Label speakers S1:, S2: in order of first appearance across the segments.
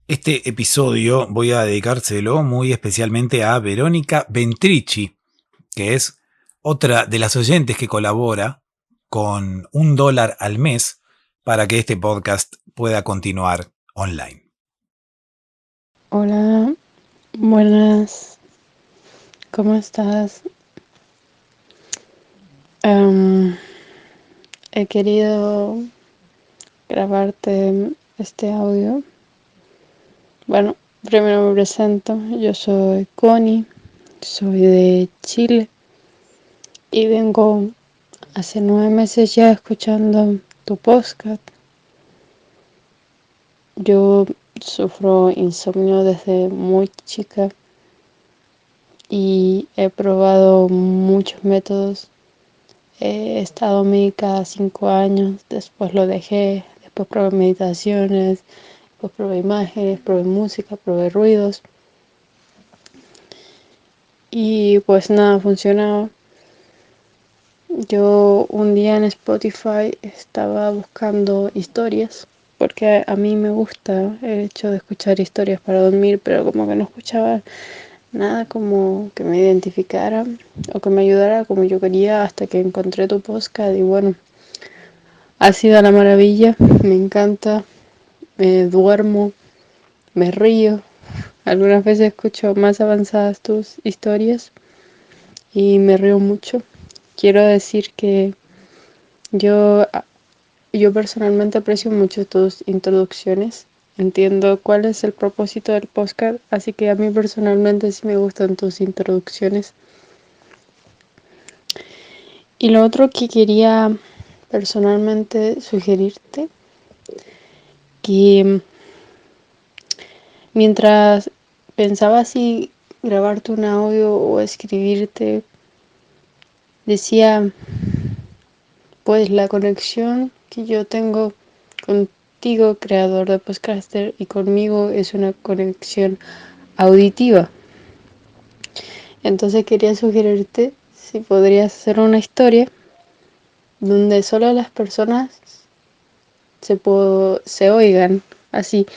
S1: Este episodio voy a dedicárselo muy especialmente a Verónica Ventrici, que es otra de las oyentes que colabora con $1 al mes para que este podcast pueda continuar online.
S2: Hola, buenas, ¿cómo estás? He querido grabarte este audio. Bueno, primero me presento, yo soy Connie, soy de Chile y vengo hace 9 meses ya escuchando tu podcast. Yo sufro insomnio desde muy chica y he probado muchos métodos. He estado médica 5 años, después lo dejé, después probé meditaciones, después probé imágenes, probé música, probé ruidos y pues nada funcionaba. Yo un día en Spotify estaba buscando historias, porque a mí me gusta el hecho de escuchar historias para dormir, pero como que no escuchaba nada como que me identificara o que me ayudara como yo quería hasta que encontré tu podcast y bueno, ha sido la maravilla, me encanta, me duermo, me río. Algunas veces escucho más avanzadas tus historias y me río mucho. Quiero decir que yo, yo personalmente aprecio mucho tus introducciones. Entiendo cuál es el propósito del podcast, así que a mí personalmente sí me gustan tus introducciones. Y lo otro que quería personalmente sugerirte, que mientras pensaba si grabarte un audio o escribirte, decía, pues la conexión que yo tengo contigo, creador de podcaster, y conmigo es una conexión auditiva. Entonces quería sugerirte si podrías hacer una historia donde solo las personas se oigan. Así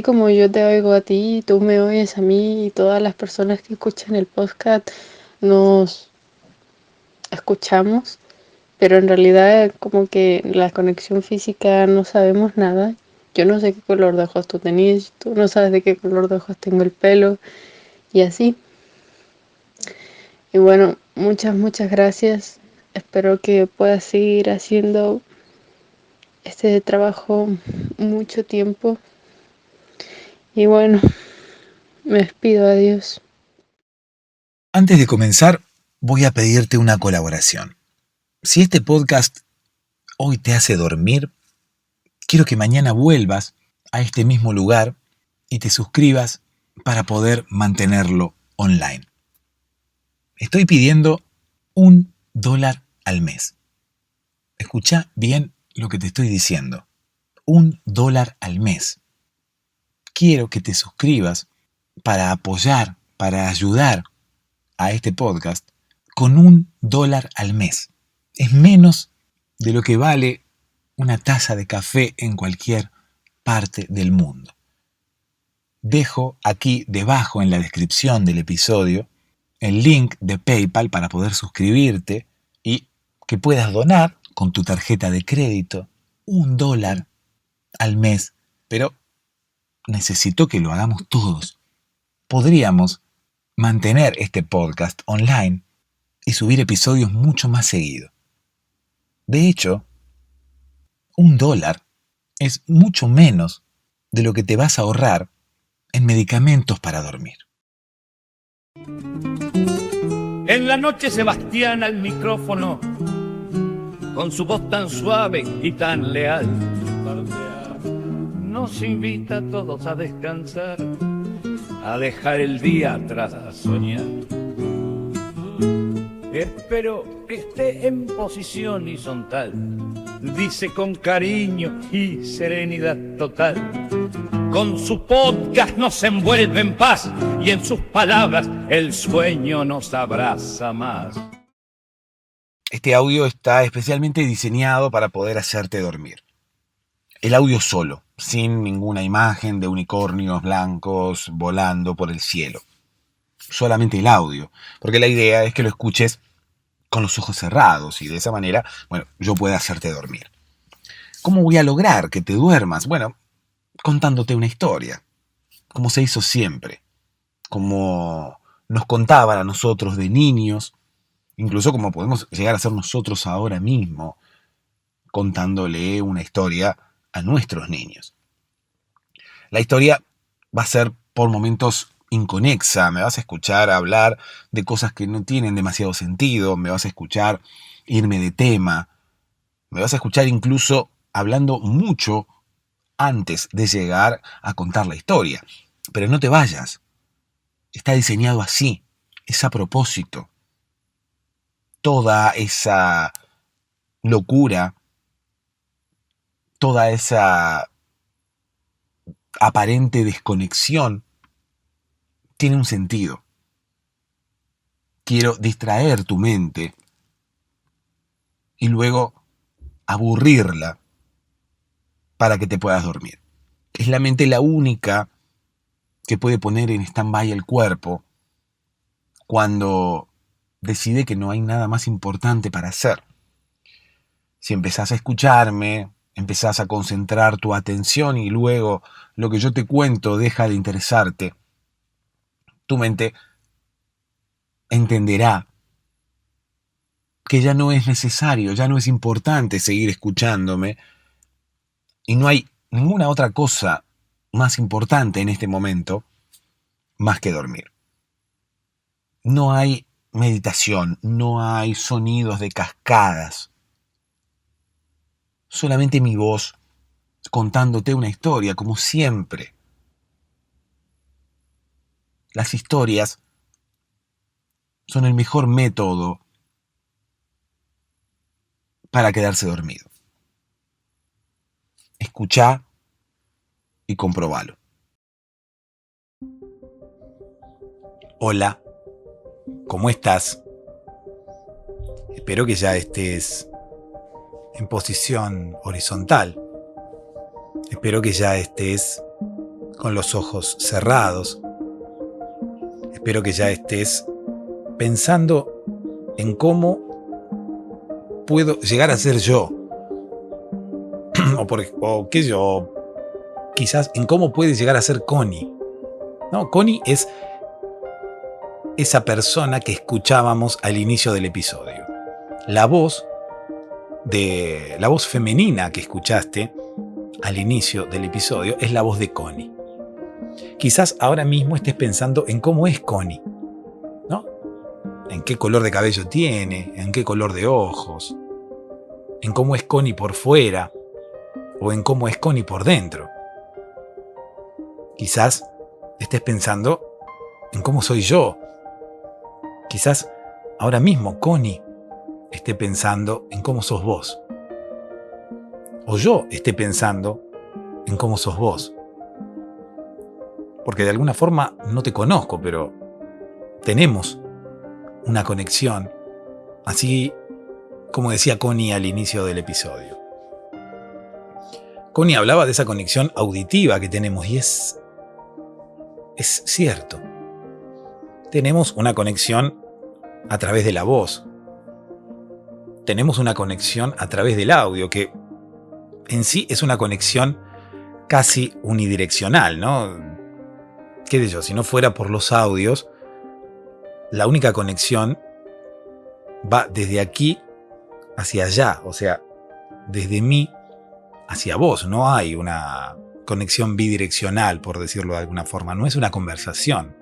S2: como yo te oigo a ti, tú me oyes a mí y todas las personas que escuchan el podcast nos escuchamos, pero en realidad como que la conexión física no sabemos nada. Yo no sé qué color de ojos tú tenías, tú no sabes de qué color de ojos tengo el pelo y así. Y bueno, muchas gracias. Espero que puedas seguir haciendo este trabajo mucho tiempo. Y bueno, me despido, adiós.
S1: Antes de comenzar, voy a pedirte una colaboración. Si este podcast hoy te hace dormir, quiero que mañana vuelvas a este mismo lugar y te suscribas para poder mantenerlo online. Estoy pidiendo $1 al mes. Escucha bien lo que te estoy diciendo. $1 al mes. Quiero que te suscribas para apoyar, para ayudar a este podcast con $1 al mes. Es menos de lo que vale una taza de café en cualquier parte del mundo. Dejo aquí debajo en la descripción del episodio el link de PayPal para poder suscribirte y que puedas donar con tu tarjeta de crédito $1 al mes, pero necesito que lo hagamos todos. Podríamos mantener este podcast online y subir episodios mucho más seguido. De hecho, $1 es mucho menos de lo que te vas a ahorrar en medicamentos para dormir.
S3: En la noche Sebastián al micrófono, con su voz tan suave y tan leal, nos invita a todos a descansar, a dejar el día atrás, a soñar. Espero que esté en posición horizontal, dice con cariño y serenidad total. Con su podcast nos envuelve en paz y en sus palabras el sueño nos abraza más.
S1: Este audio está especialmente diseñado para poder hacerte dormir. El audio solo, sin ninguna imagen de unicornios blancos volando por el cielo. Solamente el audio, porque la idea es que lo escuches con los ojos cerrados y de esa manera, yo pueda hacerte dormir. ¿Cómo voy a lograr que te duermas? Contándote una historia, como se hizo siempre, como nos contaban a nosotros de niños, incluso como podemos llegar a ser nosotros ahora mismo, contándole una historia a nuestros niños. La historia va a ser por momentos inconexa, me vas a escuchar hablar de cosas que no tienen demasiado sentido, me vas a escuchar irme de tema, me vas a escuchar incluso hablando mucho antes de llegar a contar la historia. Pero no te vayas, está diseñado así, es a propósito. Toda esa locura, toda esa aparente desconexión tiene un sentido. Quiero distraer tu mente y luego aburrirla para que te puedas dormir. Es la mente la única que puede poner en stand-by el cuerpo cuando decide que no hay nada más importante para hacer. Si empezás a escucharme, empezás a concentrar tu atención y luego lo que yo te cuento deja de interesarte, tu mente entenderá que ya no es necesario, ya no es importante seguir escuchándome y no hay ninguna otra cosa más importante en este momento más que dormir. No hay meditación, no hay sonidos de cascadas, solamente mi voz contándote una historia como siempre. Las historias son el mejor método para quedarse dormido. Escuchá y comprobalo. Hola, ¿cómo estás? Espero que ya estés en posición horizontal. Espero que ya estés con los ojos cerrados. Espero que ya estés pensando en cómo puedo llegar a ser yo. o qué sé yo, quizás en cómo puede llegar a ser Connie. No, Connie es esa persona que escuchábamos al inicio del episodio. La voz femenina que escuchaste al inicio del episodio es la voz de Connie. Quizás ahora mismo estés pensando en cómo es Connie, ¿no? En qué color de cabello tiene, en qué color de ojos, en cómo es Connie por fuera o en cómo es Connie por dentro. Quizás estés pensando en cómo soy yo. Quizás ahora mismo Connie esté pensando en cómo sos vos. O yo esté pensando en cómo sos vos. Porque de alguna forma no te conozco, pero tenemos una conexión, así como decía Connie al inicio del episodio. Connie hablaba de esa conexión auditiva que tenemos y es cierto. Tenemos una conexión a través de la voz. Tenemos una conexión a través del audio, que en sí es una conexión casi unidireccional, ¿no? ¿Qué sé yo? Si no fuera por los audios, la única conexión va desde aquí hacia allá, o sea, desde mí hacia vos. No hay una conexión bidireccional, por decirlo de alguna forma. No es una conversación.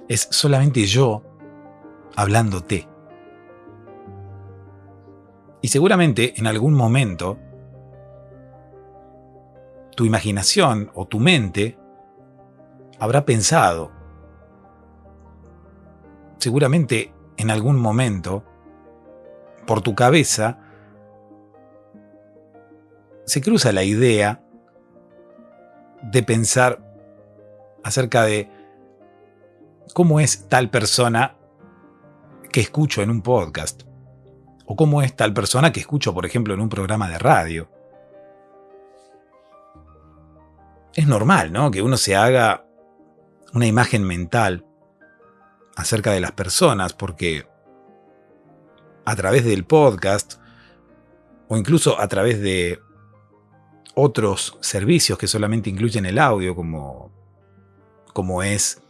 S1: Es solamente yo hablándote. Y seguramente en algún momento tu imaginación o tu mente habrá pensado. Seguramente en algún momento por tu cabeza se cruza la idea de pensar acerca de cómo es tal persona que escucho en un podcast, o cómo es tal persona que escucho, por ejemplo, en un programa de radio. Es normal, ¿no?, que uno se haga una imagen mental acerca de las personas, porque a través del podcast o incluso a través de otros servicios que solamente incluyen el audio, como es,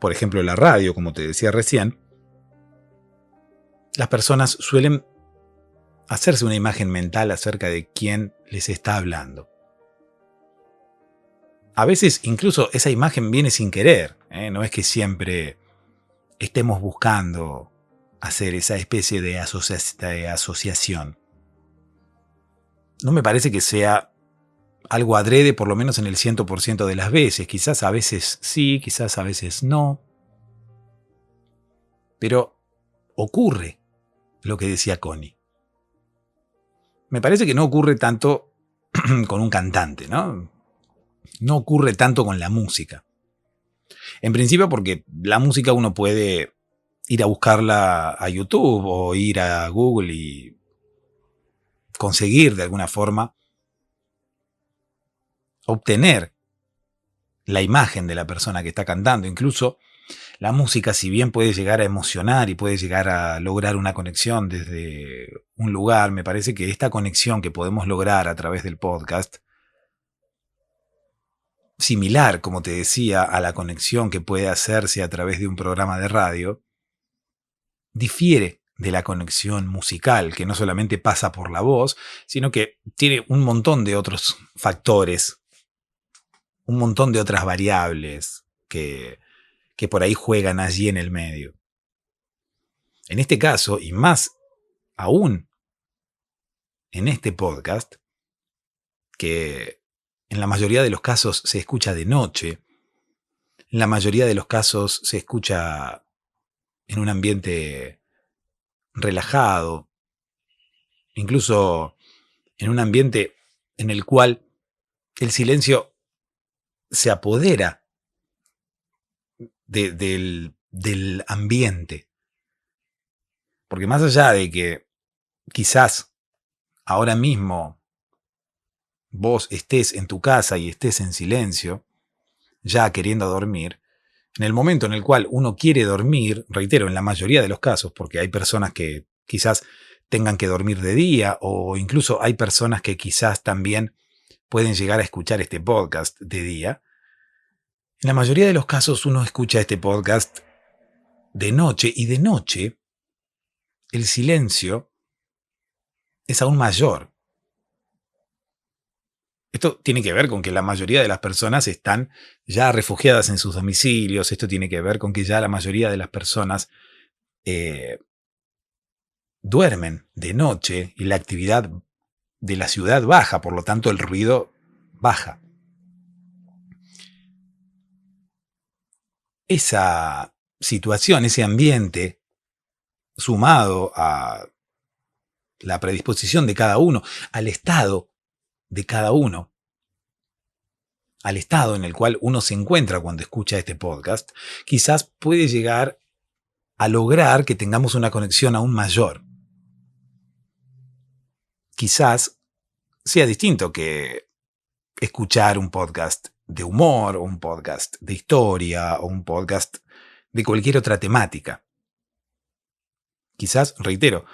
S1: por ejemplo, la radio, como te decía recién, las personas suelen hacerse una imagen mental acerca de quién les está hablando. A veces incluso esa imagen viene sin querer, ¿eh? No es que siempre estemos buscando hacer esa especie de asociación. No me parece que sea algo adrede, por lo menos en el 100% de las veces. Quizás a veces sí, quizás a veces no. Pero ocurre lo que decía Connie. Me parece que no ocurre tanto con un cantante, ¿no? No ocurre tanto con la música. En principio porque la música uno puede ir a buscarla a YouTube o ir a Google y conseguir de alguna forma obtener la imagen de la persona que está cantando. Incluso la música, si bien puede llegar a emocionar y puede llegar a lograr una conexión desde un lugar, me parece que esta conexión que podemos lograr a través del podcast, similar, como te decía, a la conexión que puede hacerse a través de un programa de radio, difiere de la conexión musical, que no solamente pasa por la voz, sino que tiene un montón de otros factores, un montón de otras variables que por ahí juegan allí en el medio. En este caso, y más aún en este podcast, que en la mayoría de los casos se escucha de noche, en la mayoría de los casos se escucha en un ambiente relajado, incluso en un ambiente en el cual el silencio se apodera del ambiente. Porque más allá de que quizás ahora mismo vos estés en tu casa y estés en silencio, ya queriendo dormir, en el momento en el cual uno quiere dormir, reitero, en la mayoría de los casos, porque hay personas que quizás tengan que dormir de día, o incluso hay personas que quizás también pueden llegar a escuchar este podcast de día, en la mayoría de los casos uno escucha este podcast de noche, y de noche el silencio es aún mayor. Esto tiene que ver con que la mayoría de las personas están ya refugiadas en sus domicilios. Esto tiene que ver con que ya la mayoría de las personas duermen de noche y la actividad de la ciudad baja, por lo tanto el ruido baja. Esa situación, ese ambiente, sumado a la predisposición de cada uno, al estado de cada uno, al estado en el cual uno se encuentra cuando escucha este podcast, quizás puede llegar a lograr que tengamos una conexión aún mayor. Quizás sea distinto que escuchar un podcast de humor, o un podcast de historia, o un podcast de cualquier otra temática. Quizás, reitero,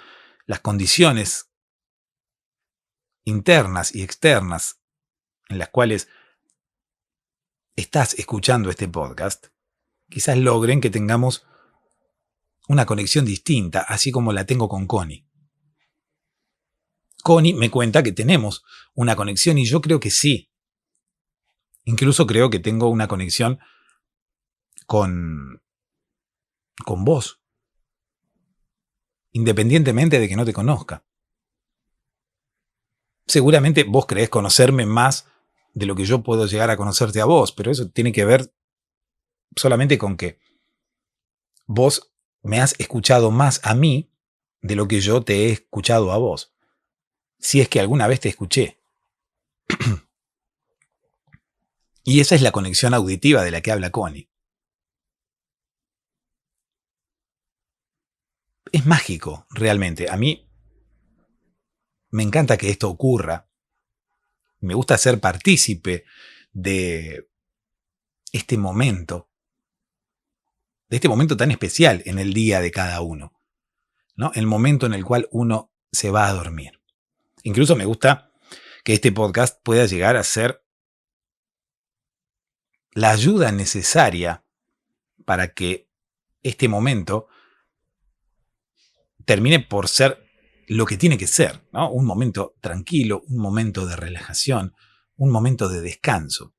S1: las condiciones internas y externas en las cuales estás escuchando este podcast, quizás logren que tengamos una conexión distinta, así como la tengo con Connie. Connie me cuenta que tenemos una conexión y yo creo que sí. Incluso creo que tengo una conexión con vos, independientemente de que no te conozca. Seguramente vos creés conocerme más de lo que yo puedo llegar a conocerte a vos, pero eso tiene que ver solamente con que vos me has escuchado más a mí de lo que yo te he escuchado a vos. Si es que alguna vez te escuché. Y esa es la conexión auditiva de la que habla Connie. Es mágico, realmente. A mí me encanta que esto ocurra. Me gusta ser partícipe de este momento tan especial en el día de cada uno, ¿no? El momento en el cual uno se va a dormir. Incluso me gusta que este podcast pueda llegar a ser la ayuda necesaria para que este momento termine por ser lo que tiene que ser, ¿no? Un momento tranquilo, un momento de relajación, un momento de descanso.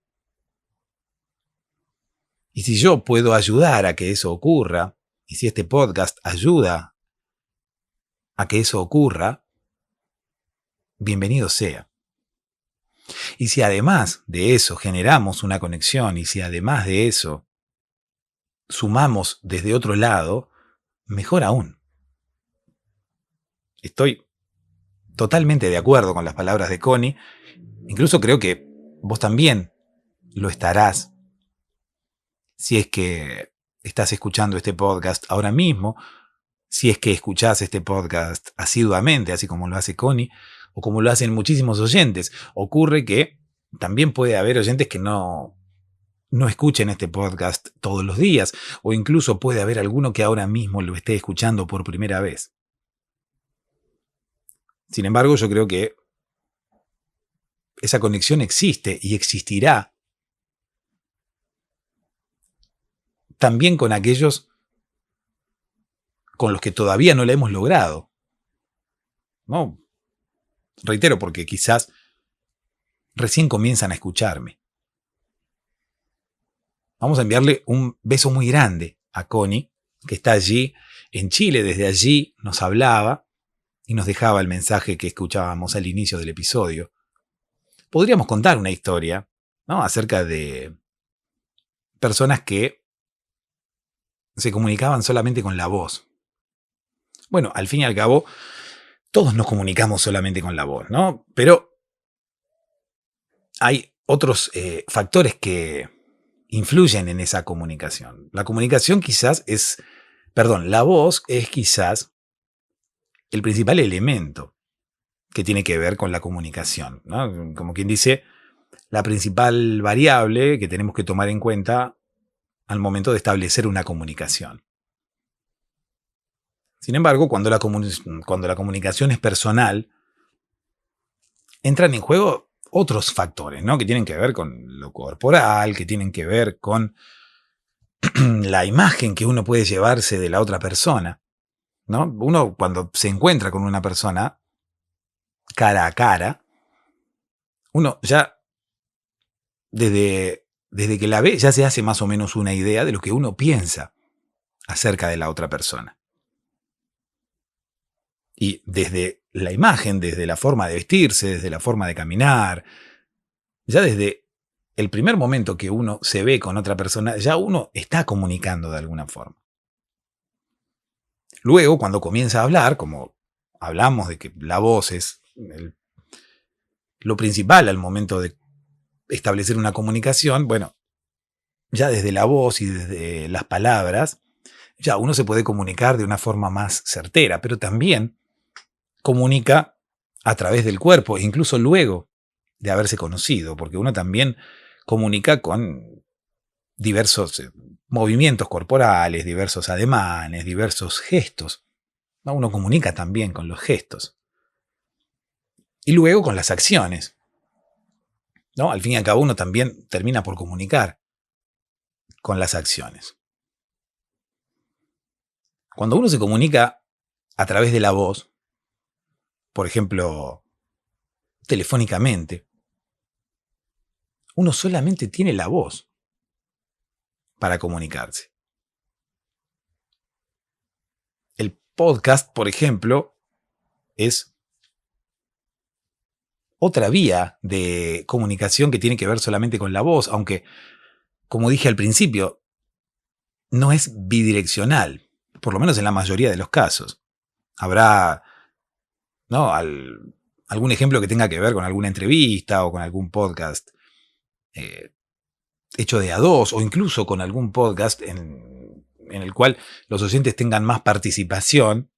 S1: Y si yo puedo ayudar a que eso ocurra, y si este podcast ayuda a que eso ocurra, bienvenido sea. Y si además de eso generamos una conexión, y si además de eso sumamos desde otro lado, mejor aún. Estoy totalmente de acuerdo con las palabras de Connie. Incluso creo que vos también lo estarás si es que estás escuchando este podcast ahora mismo, si es que escuchás este podcast asiduamente, así como lo hace Connie, o como lo hacen muchísimos oyentes. Ocurre que también puede haber oyentes que no escuchen este podcast todos los días, o incluso puede haber alguno que ahora mismo lo esté escuchando por primera vez. Sin embargo, yo creo que esa conexión existe y existirá también con aquellos con los que todavía no la hemos logrado. No, reitero, porque quizás recién comienzan a escucharme. Vamos a enviarle un beso muy grande a Connie, que está allí en Chile. Desde allí nos hablaba y nos dejaba el mensaje que escuchábamos al inicio del episodio. Podríamos contar una historia, ¿no?, acerca de personas que se comunicaban solamente con la voz. Bueno, al fin y al cabo, todos nos comunicamos solamente con la voz, ¿no? Pero hay otros factores que influyen en esa comunicación. La voz es quizás el principal elemento que tiene que ver con la comunicación, ¿no? Como quien dice, la principal variable que tenemos que tomar en cuenta al momento de establecer una comunicación. Sin embargo, cuando la comunicación es personal, entran en juego otros factores, ¿no?, que tienen que ver con lo corporal, que tienen que ver con la imagen que uno puede llevarse de la otra persona, ¿no? Uno, cuando se encuentra con una persona cara a cara, uno ya desde que la ve ya se hace más o menos una idea de lo que uno piensa acerca de la otra persona. Y desde la imagen, desde la forma de vestirse, desde la forma de caminar, ya desde el primer momento que uno se ve con otra persona, ya uno está comunicando de alguna forma. Luego, cuando comienza a hablar, como hablamos de que la voz es lo principal al momento de establecer una comunicación, bueno, ya desde la voz y desde las palabras, ya uno se puede comunicar de una forma más certera, pero también comunica a través del cuerpo, incluso luego de haberse conocido, porque uno también comunica con diversos movimientos corporales, diversos ademanes, diversos gestos. ¿No? Uno comunica también con los gestos. Y luego con las acciones, ¿no? Al fin y al cabo uno también termina por comunicar con las acciones. Cuando uno se comunica a través de la voz, por ejemplo, telefónicamente, uno solamente tiene la voz para comunicarse. El podcast, por ejemplo, es otra vía de comunicación que tiene que ver solamente con la voz, aunque, como dije al principio, no es bidireccional, por lo menos en la mayoría de los casos. Habrá, ¿no?, algún ejemplo que tenga que ver con alguna entrevista o con algún podcast hecho de a dos, o incluso con algún podcast en el cual los oyentes tengan más participación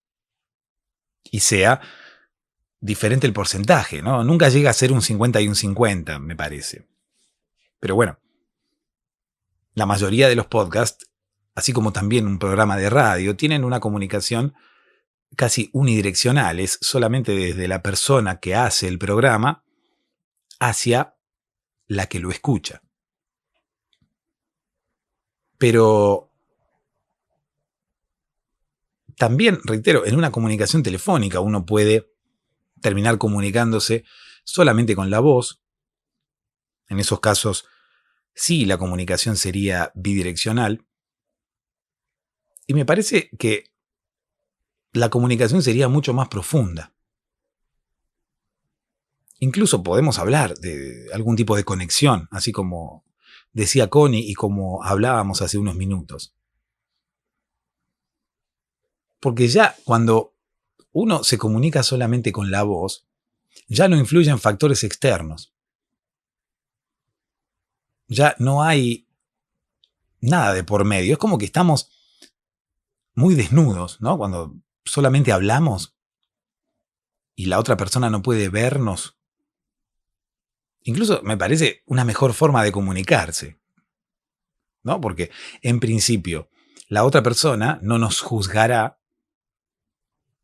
S1: y sea diferente el porcentaje, ¿no? Nunca llega a ser un 50 y un 50, me parece. Pero bueno, la mayoría de los podcasts, así como también un programa de radio, tienen una comunicación casi unidireccional. Es solamente desde la persona que hace el programa hacia la que lo escucha. Pero también, reitero, en una comunicación telefónica uno puede terminar comunicándose solamente con la voz. En esos casos, sí, la comunicación sería bidireccional. Y me parece que la comunicación sería mucho más profunda. Incluso podemos hablar de algún tipo de conexión, así como decía Connie y como hablábamos hace unos minutos. Porque ya cuando uno se comunica solamente con la voz, ya no influyen factores externos. Ya no hay nada de por medio. Es como que estamos muy desnudos, ¿no? Cuando solamente hablamos y la otra persona no puede vernos. Incluso me parece una mejor forma de comunicarse, ¿no? Porque en principio la otra persona no nos juzgará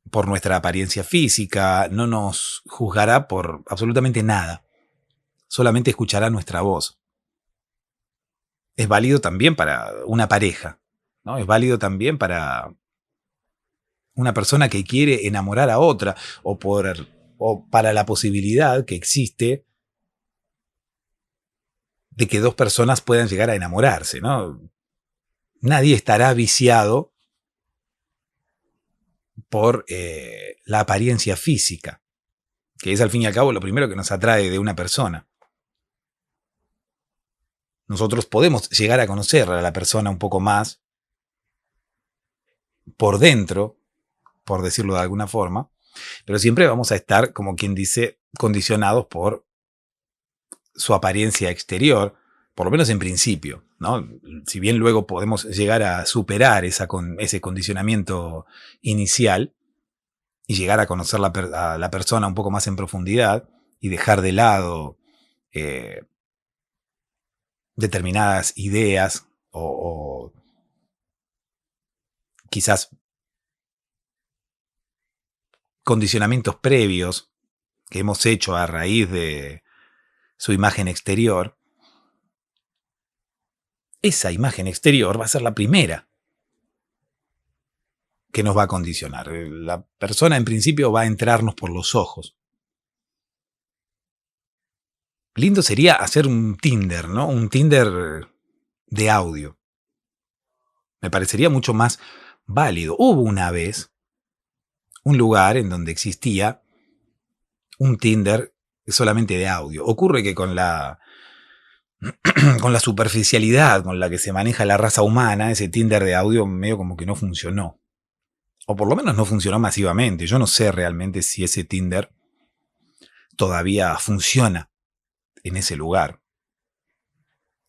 S1: por nuestra apariencia física, no nos juzgará por absolutamente nada. Solamente escuchará nuestra voz. Es válido también para una pareja, ¿no? Es válido también para una persona que quiere enamorar a otra o para la posibilidad que existe de que dos personas puedan llegar a enamorarse, ¿no? Nadie estará viciado por la apariencia física, que es al fin y al cabo lo primero que nos atrae de una persona. Nosotros podemos llegar a conocer a la persona un poco más por dentro, por decirlo de alguna forma, pero siempre vamos a estar, como quien dice, condicionados por su apariencia exterior, por lo menos en principio, ¿no? Si bien luego podemos llegar a superar ese condicionamiento inicial y llegar a conocer a la persona un poco más en profundidad y dejar de lado determinadas ideas o quizás condicionamientos previos que hemos hecho a raíz de su imagen exterior, esa imagen exterior va a ser la primera que nos va a condicionar. La persona en principio va a entrarnos por los ojos. Lindo sería hacer un Tinder, ¿no? Un Tinder de audio. Me parecería mucho más válido. Hubo una vez un lugar en donde existía un Tinder solamente de audio. Ocurre que con la superficialidad con la que se maneja la raza humana, ese Tinder de audio medio como que no funcionó. O por lo menos no funcionó masivamente. Yo no sé realmente si ese Tinder todavía funciona en ese lugar.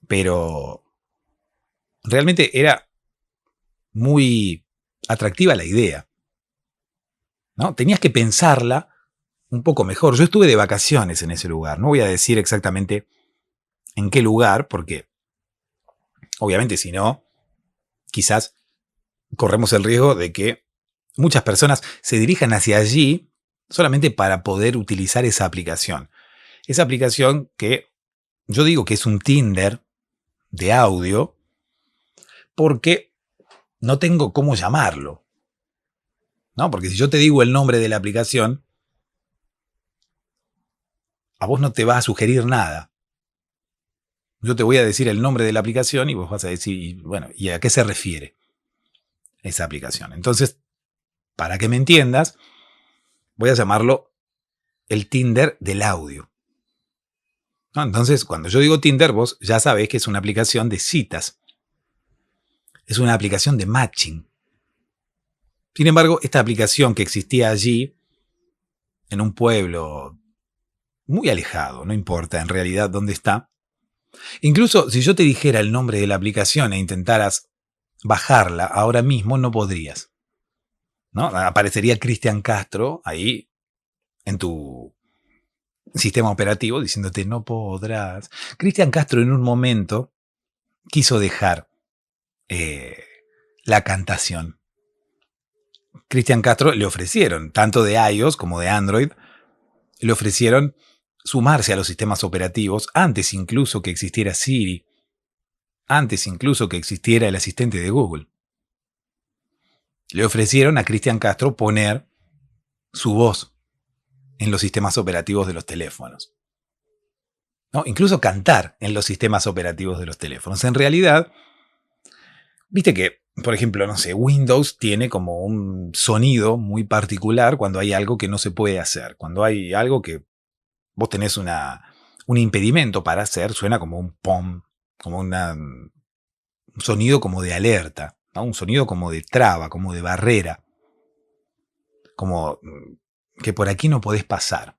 S1: Pero realmente era muy atractiva la idea, ¿no? Tenías que pensarla un poco mejor. Yo estuve de vacaciones en ese lugar. No voy a decir exactamente en qué lugar, porque obviamente si no, quizás corremos el riesgo de que muchas personas se dirijan hacia allí solamente para poder utilizar esa aplicación. Esa aplicación que yo digo que es un Tinder de audio porque no tengo cómo llamarlo, ¿no? Porque si yo te digo el nombre de la aplicación, a vos no te va a sugerir nada. Yo te voy a decir el nombre de la aplicación y vos vas a decir, bueno, ¿y a qué se refiere esa aplicación? Entonces, para que me entiendas, voy a llamarlo el Tinder del audio, ¿no? Entonces, cuando yo digo Tinder, vos ya sabés que es una aplicación de citas. Es una aplicación de matching. Sin embargo, esta aplicación que existía allí, en un pueblo muy alejado, no importa en realidad dónde está, incluso si yo te dijera el nombre de la aplicación e intentaras bajarla ahora mismo, no podrías, ¿no? Aparecería Cristian Castro ahí en tu sistema operativo diciéndote no podrás. Cristian Castro en un momento quiso dejar la cantación. Cristian Castro le ofrecieron, tanto de iOS como de Android, le ofrecieron sumarse a los sistemas operativos antes incluso que existiera Siri, antes incluso que existiera el asistente de Google. Le ofrecieron a Cristian Castro poner su voz en los sistemas operativos de los teléfonos. ¿No? Incluso cantar en los sistemas operativos de los teléfonos. En realidad, viste que, por ejemplo, no sé, Windows tiene como un sonido muy particular cuando hay algo que no se puede hacer. Cuando hay algo que vos tenés un impedimento para hacer, suena como un pom, como un sonido como de alerta, ¿no? Un sonido como de traba, como de barrera, como que por aquí no podés pasar.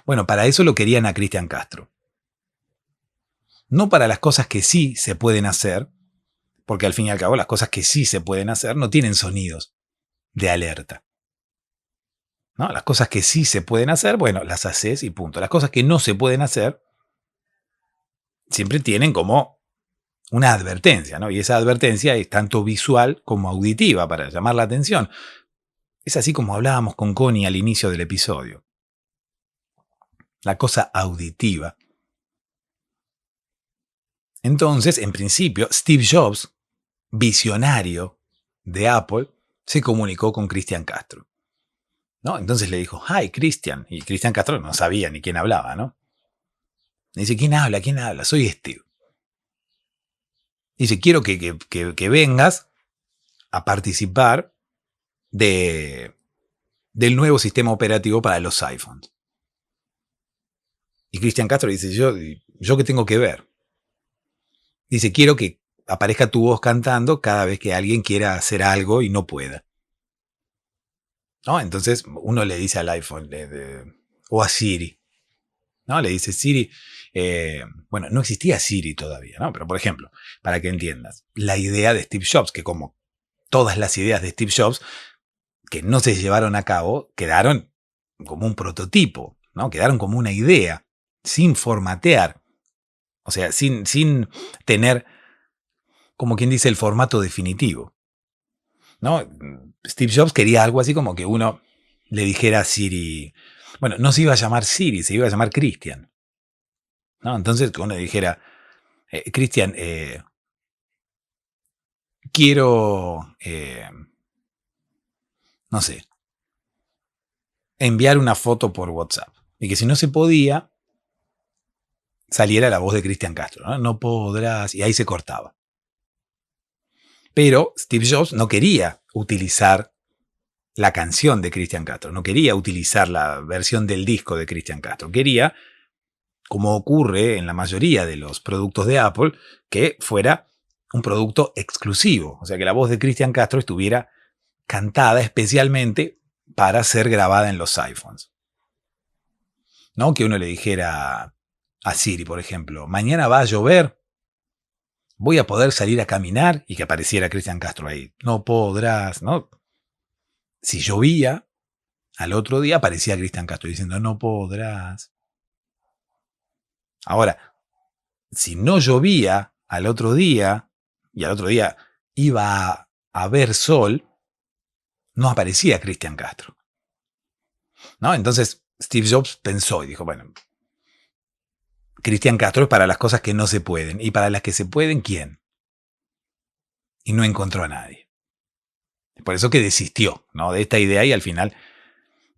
S1: Bueno, para eso lo querían a Cristian Castro. No para las cosas que sí se pueden hacer, porque al fin y al cabo las cosas que sí se pueden hacer no tienen sonidos de alerta. ¿No? Las cosas que sí se pueden hacer, bueno, las haces y punto. Las cosas que no se pueden hacer siempre tienen como una advertencia, ¿no? Y esa advertencia es tanto visual como auditiva para llamar la atención. Es así como hablábamos con Connie al inicio del episodio. La cosa auditiva. Entonces, en principio, Steve Jobs, visionario de Apple, se comunicó con Cristian Castro. ¿No? Entonces le dijo, hi, Cristian. Y Cristian Castro no sabía ni quién hablaba, ¿no? Le dice, ¿quién habla? ¿Quién habla? Soy Steve. Dice, quiero que vengas a participar del nuevo sistema operativo para los iPhones. Y Cristian Castro dice, ¿yo qué tengo que ver? Dice, quiero que aparezca tu voz cantando cada vez que alguien quiera hacer algo y no pueda. ¿No? Entonces uno le dice al iPhone o a Siri, ¿no? Le dice, Siri, bueno, no existía Siri todavía, ¿no? Pero por ejemplo, para que entiendas, la idea de Steve Jobs, que como todas las ideas de Steve Jobs, que no se llevaron a cabo, quedaron como un prototipo, ¿no? Quedaron como una idea, sin formatear. O sea, sin tener, como quien dice, el formato definitivo, ¿no? Steve Jobs quería algo así como que uno le dijera a Siri, bueno, no se iba a llamar Siri, se iba a llamar Christian, ¿no? Entonces que uno le dijera, Christian, quiero, no sé, enviar una foto por WhatsApp. Y que si no se podía, saliera la voz de Cristian Castro, ¿no? No podrás, y ahí se cortaba. Pero Steve Jobs no quería utilizar la canción de Cristian Castro, no quería utilizar la versión del disco de Cristian Castro, quería, como ocurre en la mayoría de los productos de Apple, que fuera un producto exclusivo, o sea, que la voz de Cristian Castro estuviera cantada especialmente para ser grabada en los iPhones. ¿No? Que uno le dijera a Siri, por ejemplo, mañana va a llover, voy a poder salir a caminar, y que apareciera Cristian Castro ahí. No podrás, ¿no? Si llovía, al otro día aparecía Cristian Castro diciendo, no podrás. Ahora, si no llovía al otro día, y al otro día iba a haber sol, no aparecía Cristian Castro, ¿no? Entonces Steve Jobs pensó y dijo, bueno, Cristian Castro es para las cosas que no se pueden, y para las que se pueden, ¿quién? Y no encontró a nadie. Por eso que desistió, ¿no? De esta idea, y al final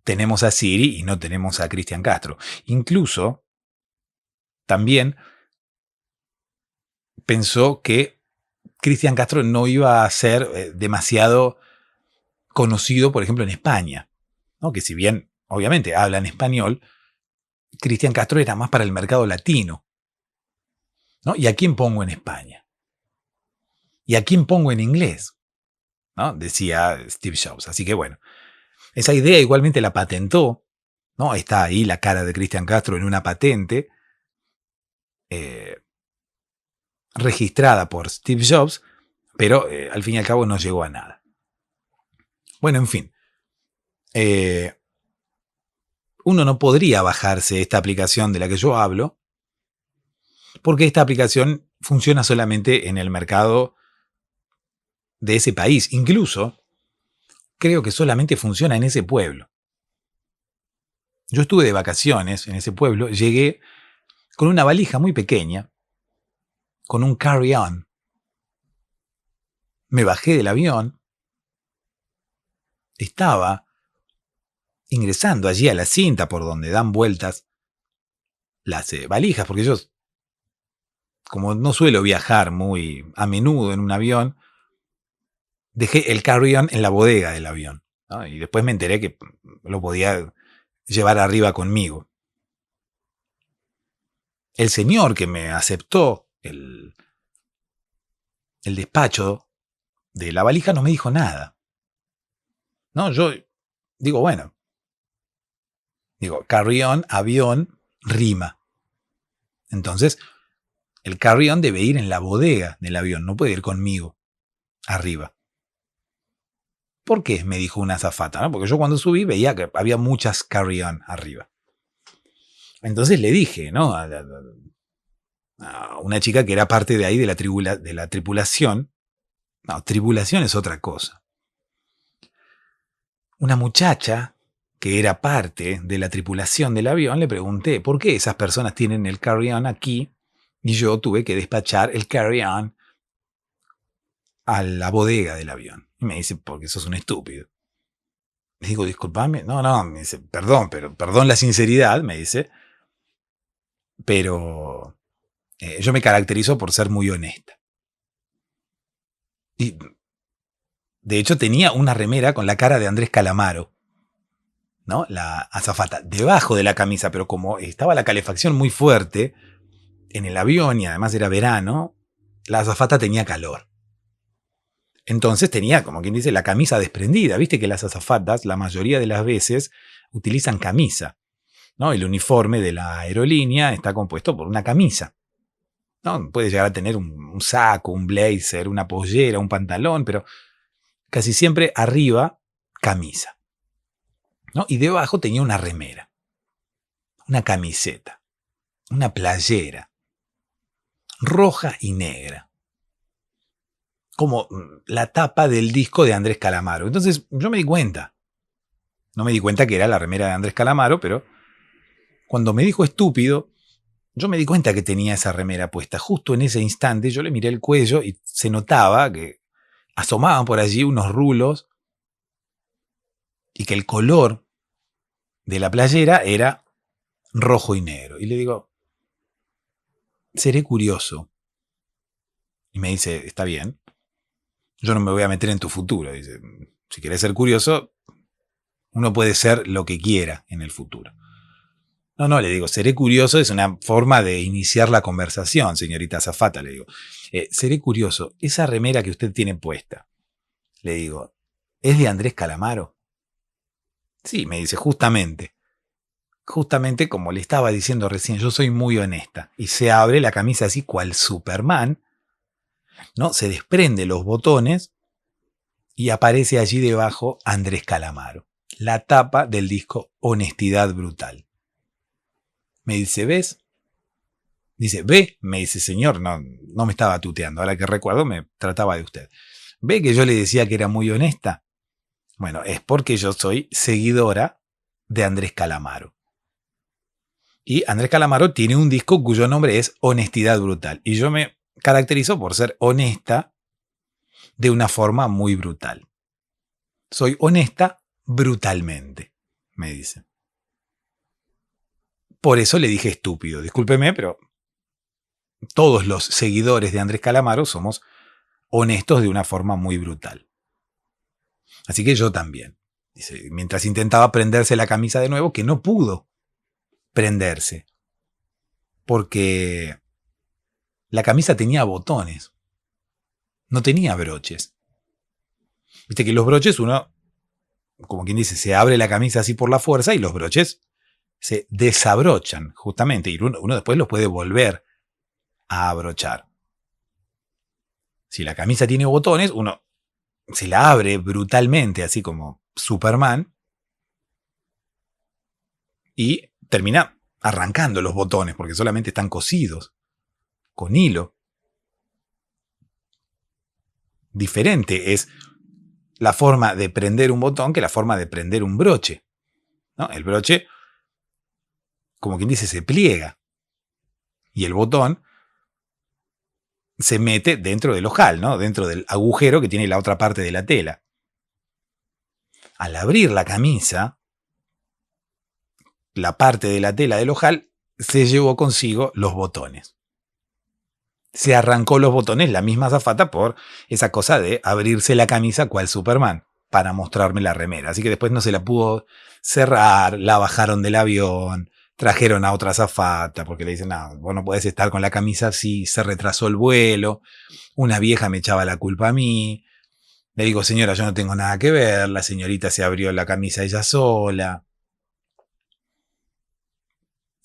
S1: tenemos a Siri y no tenemos a Cristian Castro. Incluso también pensó que Cristian Castro no iba a ser demasiado conocido, por ejemplo, en España, ¿no? Que si bien, obviamente, hablan español, Cristian Castro era más para el mercado latino, ¿no? ¿Y a quién pongo en España? ¿Y a quién pongo en inglés? ¿No? Decía Steve Jobs. Así que bueno, esa idea igualmente la patentó, ¿no? Está ahí la cara de Cristian Castro en una patente registrada por Steve Jobs, pero al fin y al cabo no llegó a nada. Bueno, en fin. uno no podría bajarse esta aplicación de la que yo hablo, porque esta aplicación funciona solamente en el mercado de ese país. Incluso, creo que solamente funciona en ese pueblo. Yo estuve de vacaciones en ese pueblo, llegué con una valija muy pequeña, con un carry-on. Me bajé del avión, estaba ingresando allí a la cinta por donde dan vueltas las valijas, porque yo, como no suelo viajar muy a menudo en un avión, dejé el carry-on en la bodega del avión, ¿no? Y después me enteré que lo podía llevar arriba conmigo. El señor que me aceptó el despacho de la valija no me dijo nada. No, yo digo, bueno, carry-on, avión, rima. Entonces, el carry-on debe ir en la bodega del avión, no puede ir conmigo arriba. ¿Por qué? Me dijo una azafata, ¿no? Porque yo cuando subí veía que había muchas carry-on arriba. Entonces le dije, ¿no? A una chica que era parte de ahí de la tripulación. No, tripulación es otra cosa. Una muchacha que era parte de la tripulación del avión, le pregunté, ¿por qué esas personas tienen el carry-on aquí y yo tuve que despachar el carry-on a la bodega del avión? Y me dice, porque sos un estúpido. Le digo, disculpame. No, me dice, perdón la sinceridad, me dice, pero yo me caracterizo por ser muy honesta. Y de hecho tenía una remera con la cara de Andrés Calamaro, ¿no? La azafata, debajo de la camisa, pero como estaba la calefacción muy fuerte en el avión y además era verano, la azafata tenía calor. Entonces tenía, como quien dice, la camisa desprendida. Viste que las azafatas, la mayoría de las veces, utilizan camisa, ¿no? El uniforme de la aerolínea está compuesto por una camisa, ¿no? Puede llegar a tener un saco, un blazer, una pollera, un pantalón, pero casi siempre arriba, camisa, ¿no? Y debajo tenía una remera, una camiseta, una playera, roja y negra, como la tapa del disco de Andrés Calamaro. Entonces yo me di cuenta. No me di cuenta que era la remera de Andrés Calamaro, pero cuando me dijo estúpido, yo me di cuenta que tenía esa remera puesta. Justo en ese instante yo le miré el cuello y se notaba que asomaban por allí unos rulos y que el color de la playera era rojo y negro. Y le digo, seré curioso. Y me dice, está bien. Yo no me voy a meter en tu futuro. Dice, si querés ser curioso, uno puede ser lo que quiera en el futuro. No, le digo, seré curioso, es una forma de iniciar la conversación, señorita azafata, le digo. Seré curioso, esa remera que usted tiene puesta, le digo, ¿es de Andrés Calamaro? Sí, me dice, justamente como le estaba diciendo recién, yo soy muy honesta. Y se abre la camisa así cual Superman, ¿no? Se desprende los botones y aparece allí debajo Andrés Calamaro, la tapa del disco Honestidad Brutal. Me dice, ¿ves? Dice, ¿ve? Me dice, señor, no me estaba tuteando. Ahora que recuerdo, me trataba de usted. ¿Ve que yo le decía que era muy honesta? Bueno, es porque yo soy seguidora de Andrés Calamaro. Y Andrés Calamaro tiene un disco cuyo nombre es Honestidad Brutal. Y yo me caracterizo por ser honesta de una forma muy brutal. Soy honesta brutalmente, me dice. Por eso le dije estúpido. Discúlpeme, pero todos los seguidores de Andrés Calamaro somos honestos de una forma muy brutal. Así que yo también. Dice, mientras intentaba prenderse la camisa de nuevo, que no pudo prenderse. Porque la camisa tenía botones. No tenía broches. Viste que los broches uno, como quien dice, se abre la camisa así por la fuerza y los broches se desabrochan, justamente, y uno después los puede volver a abrochar. Si la camisa tiene botones, uno se la abre brutalmente, así como Superman, y termina arrancando los botones porque solamente están cosidos con hilo. Diferente es la forma de prender un botón que la forma de prender un broche, ¿no? El broche, como quien dice, se pliega y el botón se mete dentro del ojal, ¿no? Dentro del agujero que tiene la otra parte de la tela. Al abrir la camisa, la parte de la tela del ojal se llevó consigo los botones. Se arrancó los botones la misma azafata por esa cosa de abrirse la camisa cual Superman para mostrarme la remera. Así que después no se la pudo cerrar, la bajaron del avión, trajeron a otra azafata porque le dicen, no, vos no podés estar con la camisa así, se retrasó el vuelo, una vieja me echaba la culpa a mí. Le digo, señora, yo no tengo nada que ver, la señorita se abrió la camisa ella sola.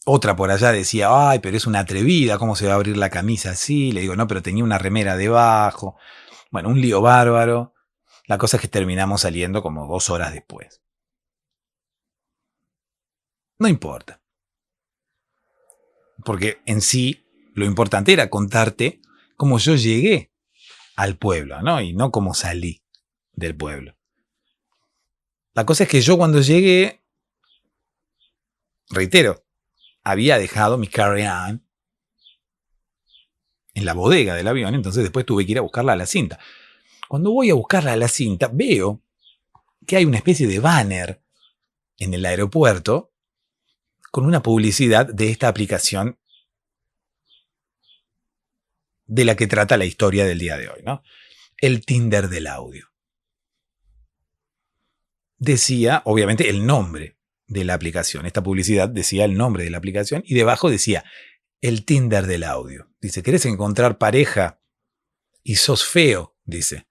S1: Otra por allá decía, ay, pero es una atrevida, ¿cómo se va a abrir la camisa así? Le digo, no, pero tenía una remera debajo. Bueno, un lío bárbaro. La cosa es que terminamos saliendo como 2 horas después. No importa. Porque en sí, lo importante era contarte cómo yo llegué al pueblo, ¿no? Y no cómo salí del pueblo. La cosa es que yo cuando llegué, reitero, había dejado mi carry-on en la bodega del avión, entonces después tuve que ir a buscarla a la cinta. Cuando voy a buscarla a la cinta, veo que hay una especie de banner en el aeropuerto con una publicidad de esta aplicación de la que trata la historia del día de hoy, ¿no? El Tinder del audio. Decía, obviamente, el nombre de la aplicación. Esta publicidad decía el nombre de la aplicación y debajo decía el Tinder del audio. Dice, ¿querés encontrar pareja y sos feo? Dice,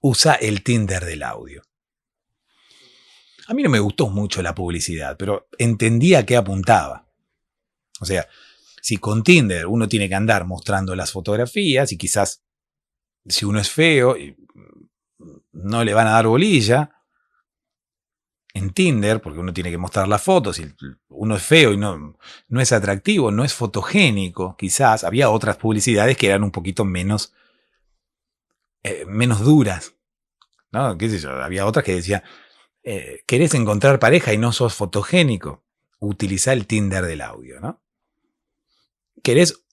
S1: usa el Tinder del audio. A mí no me gustó mucho la publicidad, pero entendía a qué apuntaba. O sea, si con Tinder uno tiene que andar mostrando las fotografías y quizás si uno es feo no le van a dar bolilla en Tinder, porque uno tiene que mostrar las fotos, si uno es feo y no es atractivo, no es fotogénico, quizás había otras publicidades que eran un poquito menos duras, ¿no? ¿Qué sé yo? Había otras que decían, ¿querés encontrar pareja y no sos fotogénico? Utiliza el Tinder del audio, ¿no? ¿Querés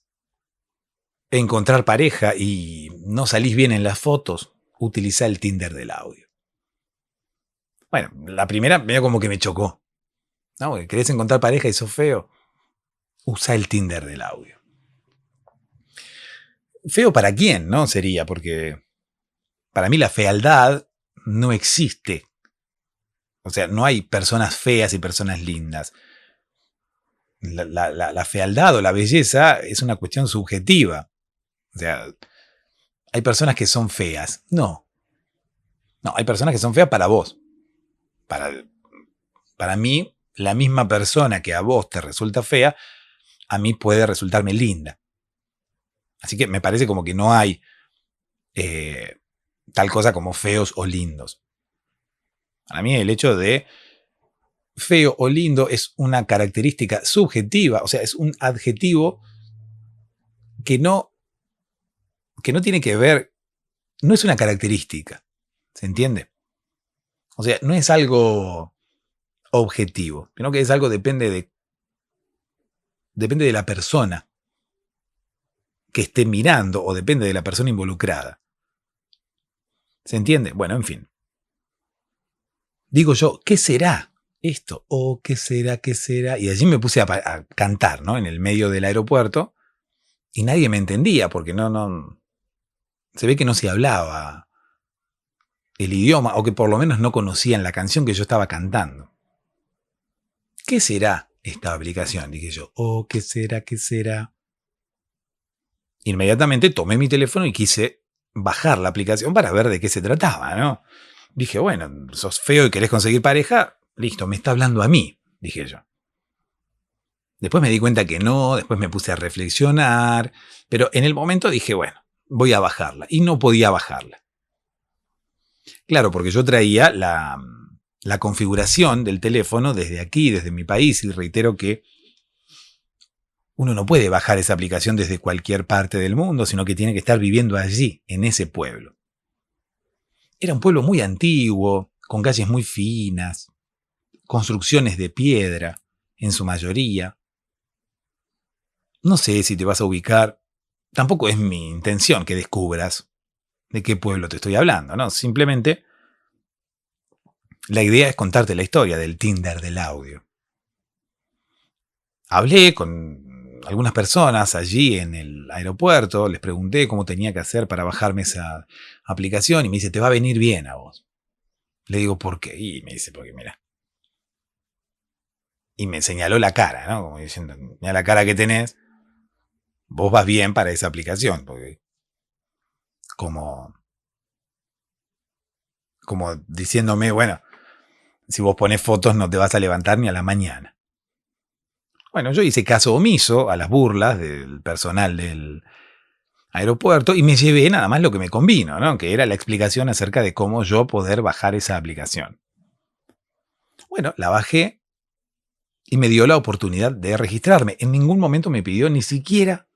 S1: encontrar pareja y no salís bien en las fotos? Utiliza el Tinder del audio. Bueno, la primera medio como que me chocó, ¿no? ¿Querés encontrar pareja y sos feo? Usa el Tinder del audio. ¿Feo para quién, no? Sería, porque para mí la fealdad no existe. O sea, no hay personas feas y personas lindas. La fealdad o la belleza es una cuestión subjetiva. O sea, hay personas que son feas. No, hay personas que son feas para vos. Para mí, la misma persona que a vos te resulta fea, a mí puede resultarme linda. Así que me parece como que no hay tal cosa como feos o lindos. Para mí el hecho de feo o lindo es una característica subjetiva, o sea, es un adjetivo que no tiene que ver, no es una característica, ¿se entiende? O sea, no es algo objetivo, sino que es algo depende de la persona que esté mirando o depende de la persona involucrada. ¿Se entiende? Bueno, en fin. Digo yo, ¿qué será esto? ¿O qué será? ¿Qué será? Y allí me puse a cantar, ¿no? En el medio del aeropuerto y nadie me entendía porque no se ve que no se hablaba el idioma o que por lo menos no conocían la canción que yo estaba cantando. ¿Qué será esta aplicación? Dije yo, ¿o qué será? ¿Qué será? Inmediatamente tomé mi teléfono y quise bajar la aplicación para ver de qué se trataba, ¿no? Dije, bueno, sos feo y querés conseguir pareja, listo, me está hablando a mí, dije yo. Después me di cuenta que no, después me puse a reflexionar, pero en el momento dije, bueno, voy a bajarla. Y no podía bajarla. Claro, porque yo traía la configuración del teléfono desde aquí, desde mi país, y reitero que uno no puede bajar esa aplicación desde cualquier parte del mundo, sino que tiene que estar viviendo allí, en ese pueblo. Era un pueblo muy antiguo, con calles muy finas, construcciones de piedra, en su mayoría. No sé si te vas a ubicar, tampoco es mi intención que descubras de qué pueblo te estoy hablando, ¿no? Simplemente la idea es contarte la historia del Tinder del audio. Hablé con algunas personas allí en el aeropuerto, les pregunté cómo tenía que hacer para bajarme esa aplicación y me dice, te va a venir bien a vos. Le digo, ¿por qué? Y me dice, porque mira. Y me señaló la cara, ¿no? Como diciendo, mira la cara que tenés, vos vas bien para esa aplicación, porque como diciéndome, bueno, si vos pones fotos no te vas a levantar ni a la mañana. Bueno, yo hice caso omiso a las burlas del personal del aeropuerto y me llevé nada más lo que me convino, ¿no? Que era la explicación acerca de cómo yo poder bajar esa aplicación. Bueno, la bajé y me dio la oportunidad de registrarme. En ningún momento me pidió ni siquiera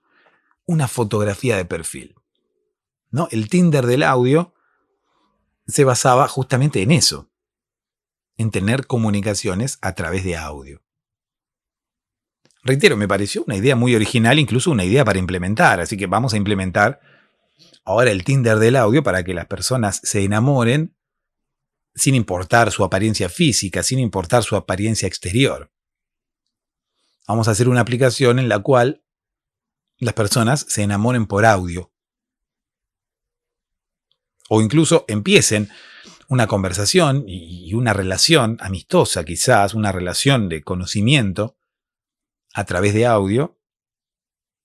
S1: una fotografía de perfil, ¿no? El Tinder del audio se basaba justamente en eso, en tener comunicaciones a través de audio. Reitero, me pareció una idea muy original, incluso una idea para implementar, así que vamos a implementar ahora el Tinder del audio para que las personas se enamoren sin importar su apariencia física, sin importar su apariencia exterior. Vamos a hacer una aplicación en la cual las personas se enamoren por audio. O incluso empiecen una conversación y una relación amistosa, quizás, una relación de conocimiento a través de audio,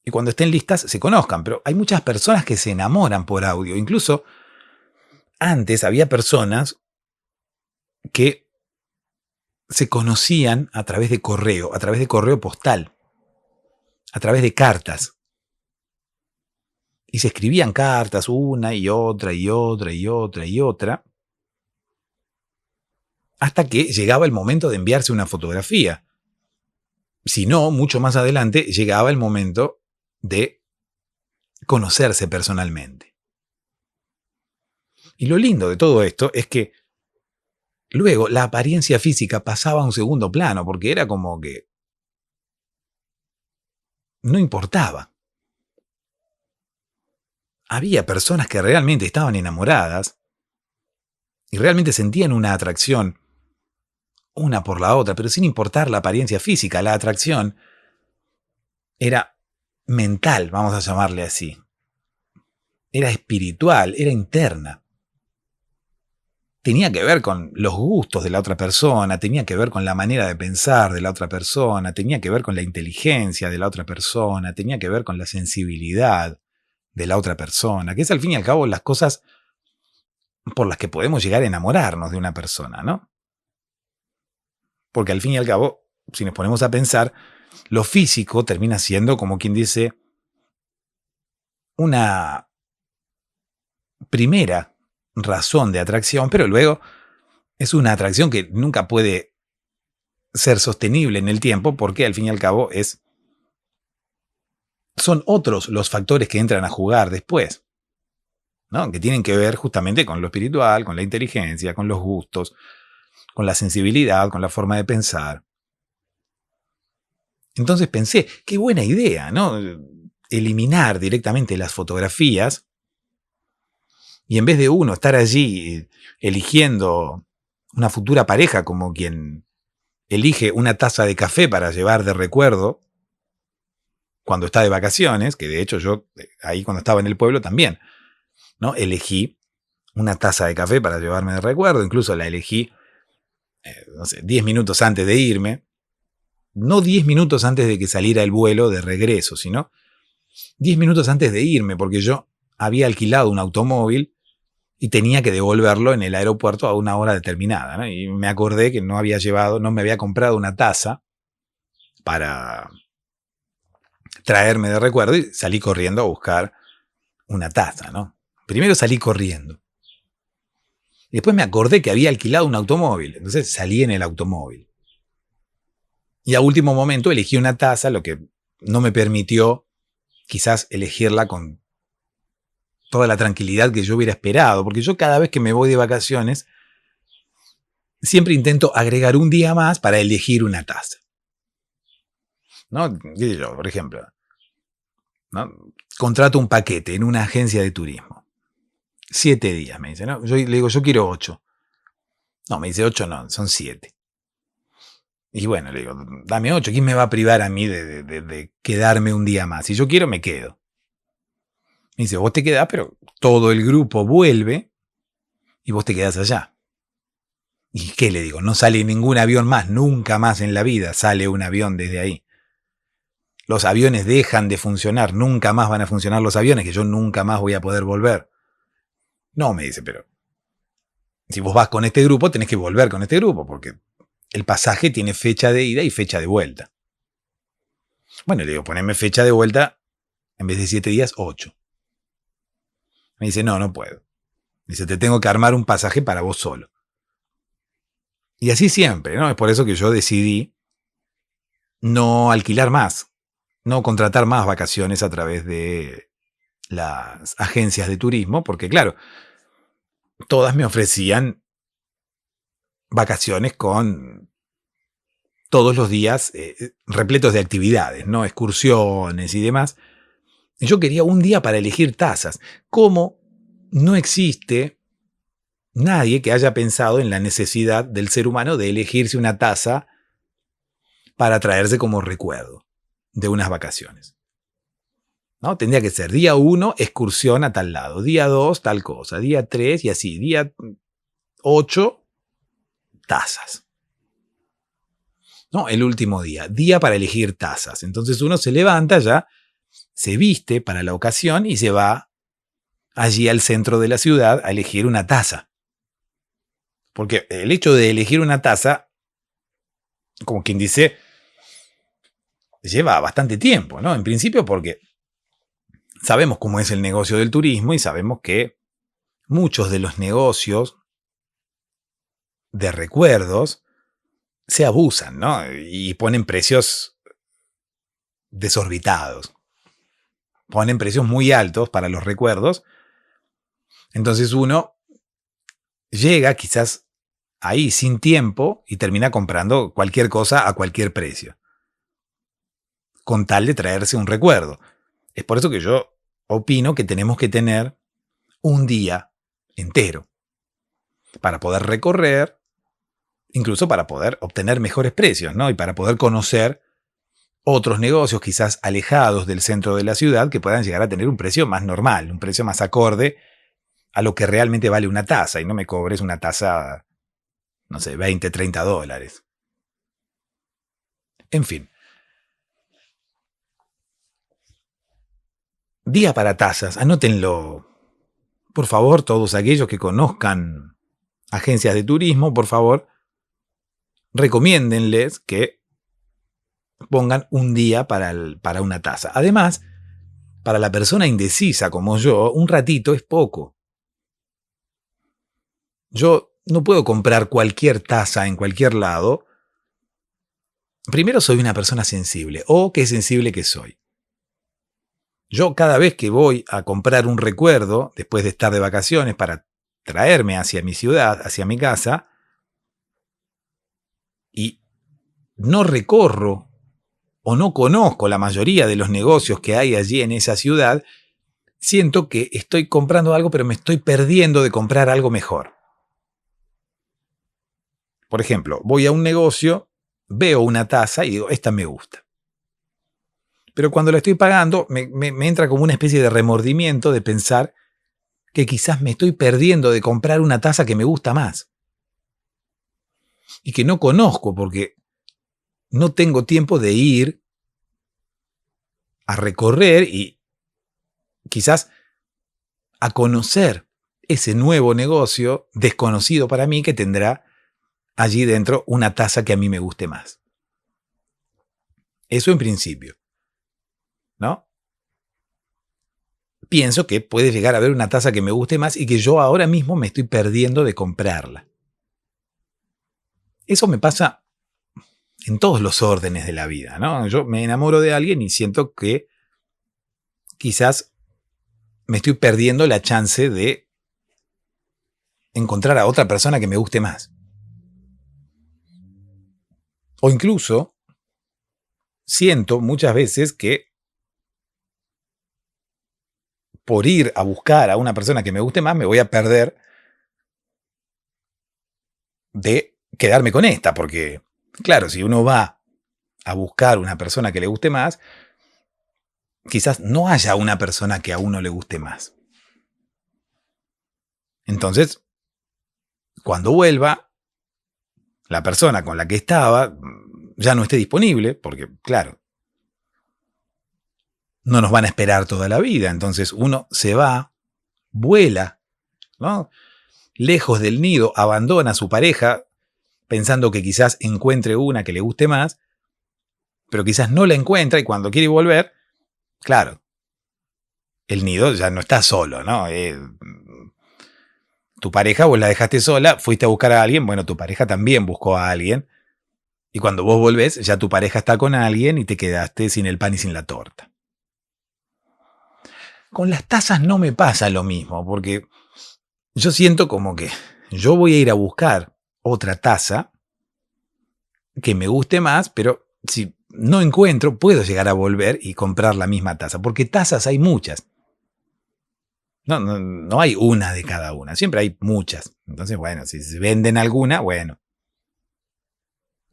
S1: y cuando estén listas se conozcan. Pero hay muchas personas que se enamoran por audio. Incluso antes había personas que se conocían a través de correo postal, a través de cartas. Y se escribían cartas una y otra y otra y otra y otra, hasta que llegaba el momento de enviarse una fotografía. Si no, mucho más adelante llegaba el momento de conocerse personalmente. Y lo lindo de todo esto es que luego la apariencia física pasaba a un segundo plano, porque era como que no importaba. Había personas que realmente estaban enamoradas y realmente sentían una atracción una por la otra, pero sin importar la apariencia física. La atracción era mental, vamos a llamarle así. Era espiritual, era interna. Tenía que ver con los gustos de la otra persona, tenía que ver con la manera de pensar de la otra persona, tenía que ver con la inteligencia de la otra persona, tenía que ver con la sensibilidad de la otra persona, que es al fin y al cabo las cosas por las que podemos llegar a enamorarnos de una persona, ¿no? Porque al fin y al cabo, si nos ponemos a pensar, lo físico termina siendo, como quien dice, una primera razón de atracción, pero luego es una atracción que nunca puede ser sostenible en el tiempo porque al fin y al cabo son otros los factores que entran a jugar después, ¿no? Que tienen que ver justamente con lo espiritual, con la inteligencia, con los gustos, con la sensibilidad, con la forma de pensar. Entonces pensé, qué buena idea, ¿no? Eliminar directamente las fotografías y en vez de uno estar allí eligiendo una futura pareja como quien elige una taza de café para llevar de recuerdo cuando está de vacaciones, que de hecho yo ahí cuando estaba en el pueblo también, ¿no? Elegí una taza de café para llevarme de recuerdo, incluso la elegí, no sé, 10 minutos antes de irme, no 10 minutos antes de que saliera el vuelo de regreso, sino 10 minutos antes de irme, porque yo había alquilado un automóvil y tenía que devolverlo en el aeropuerto a una hora determinada, ¿no? Y me acordé que no me había comprado una taza para traerme de recuerdo y salí corriendo a buscar una taza, ¿no? Primero salí corriendo. Y después me acordé que había alquilado un automóvil. Entonces salí en el automóvil. Y a último momento elegí una taza, lo que no me permitió quizás elegirla con toda la tranquilidad que yo hubiera esperado. Porque yo cada vez que me voy de vacaciones, siempre intento agregar un día más para elegir una taza. ¿No? Yo, por ejemplo, ¿no? Contrato un paquete en una agencia de turismo. 7 días, me dice, ¿no? Yo le digo, yo quiero 8. No, me dice 8 no, son 7. Y bueno, le digo, dame 8. ¿Quién me va a privar a mí de quedarme un día más? Si yo quiero, me quedo. Me dice, vos te quedás, pero todo el grupo vuelve y vos te quedás allá. ¿Y qué le digo? No sale ningún avión más, nunca más en la vida sale un avión desde ahí. Los aviones dejan de funcionar, nunca más van a funcionar los aviones, que yo nunca más voy a poder volver. No, me dice, pero si vos vas con este grupo, tenés que volver con este grupo, porque el pasaje tiene fecha de ida y fecha de vuelta. Bueno, le digo, poneme fecha de vuelta, en vez de 7 días, 8. Me dice, no, no puedo. Dice, te tengo que armar un pasaje para vos solo. Y así siempre, ¿no? Es por eso que yo decidí no alquilar más, no contratar más vacaciones a través de las agencias de turismo, porque claro, todas me ofrecían vacaciones con todos los días repletos de actividades, ¿no? Excursiones y demás. Y yo quería un día para elegir tazas. ¿Cómo no existe nadie que haya pensado en la necesidad del ser humano de elegirse una taza para traerse como recuerdo de unas vacaciones? ¿No? Tendría que ser día 1, excursión a tal lado, día 2, tal cosa, día 3 y así, día 8, tazas. ¿No? El último día para elegir tazas. Entonces uno se levanta ya, se viste para la ocasión y se va allí al centro de la ciudad a elegir una taza. Porque el hecho de elegir una taza, como quien dice, lleva bastante tiempo, ¿no? En principio porque sabemos cómo es el negocio del turismo y sabemos que muchos de los negocios de recuerdos se abusan, ¿no? Y ponen precios desorbitados. Ponen precios muy altos para los recuerdos. Entonces uno llega quizás ahí sin tiempo y termina comprando cualquier cosa a cualquier precio, con tal de traerse un recuerdo. Es por eso que yo opino que tenemos que tener un día entero para poder recorrer, incluso para poder obtener mejores precios, ¿no? Y para poder conocer otros negocios quizás alejados del centro de la ciudad que puedan llegar a tener un precio más normal, un precio más acorde a lo que realmente vale una taza y no me cobres una taza, no sé, 20, 30 dólares. En fin. Día para tazas, anótenlo. Por favor, todos aquellos que conozcan agencias de turismo, por favor, recomiéndenles que pongan un día para una taza. Además, para la persona indecisa como yo, un ratito es poco. Yo no puedo comprar cualquier taza en cualquier lado. Primero, soy una persona sensible. Oh, qué sensible que soy. Yo cada vez que voy a comprar un recuerdo, después de estar de vacaciones, para traerme hacia mi ciudad, hacia mi casa, y no recorro o no conozco la mayoría de los negocios que hay allí en esa ciudad, siento que estoy comprando algo, pero me estoy perdiendo de comprar algo mejor. Por ejemplo, voy a un negocio, veo una taza y digo, esta me gusta. Pero cuando la estoy pagando, me entra como una especie de remordimiento de pensar que quizás me estoy perdiendo de comprar una taza que me gusta más. Y que no conozco porque no tengo tiempo de ir a recorrer y quizás a conocer ese nuevo negocio desconocido para mí que tendrá allí dentro una taza que a mí me guste más. Eso en principio, ¿no? pienso que puede llegar a haber una taza que me guste más y que yo ahora mismo me estoy perdiendo de comprarla. Eso me pasa en todos los órdenes de la vida, ¿no? Yo me enamoro de alguien y siento que quizás me estoy perdiendo la chance de encontrar a otra persona que me guste más. O incluso siento muchas veces que por ir a buscar a una persona que me guste más me voy a perder de quedarme con esta, porque claro, si uno va a buscar una persona que le guste más, quizás no haya una persona que a uno le guste más. Entonces, cuando vuelva, la persona con la que estaba ya no esté disponible, porque claro, no nos van a esperar toda la vida. Entonces uno se va, vuela, ¿no? Lejos del nido, abandona a su pareja, pensando que quizás encuentre una que le guste más, pero quizás no la encuentra y cuando quiere volver, claro, el nido ya no está solo, ¿no? Tu pareja vos la dejaste sola, fuiste a buscar a alguien, bueno, tu pareja también buscó a alguien, y cuando vos volvés, ya tu pareja está con alguien y te quedaste sin el pan y sin la torta. Con las tazas no me pasa lo mismo, porque yo siento como que yo voy a ir a buscar otra taza que me guste más, pero si no encuentro, puedo llegar a volver y comprar la misma taza, porque tazas hay muchas. No hay una de cada una, siempre hay muchas. Entonces, bueno, si se venden alguna, bueno,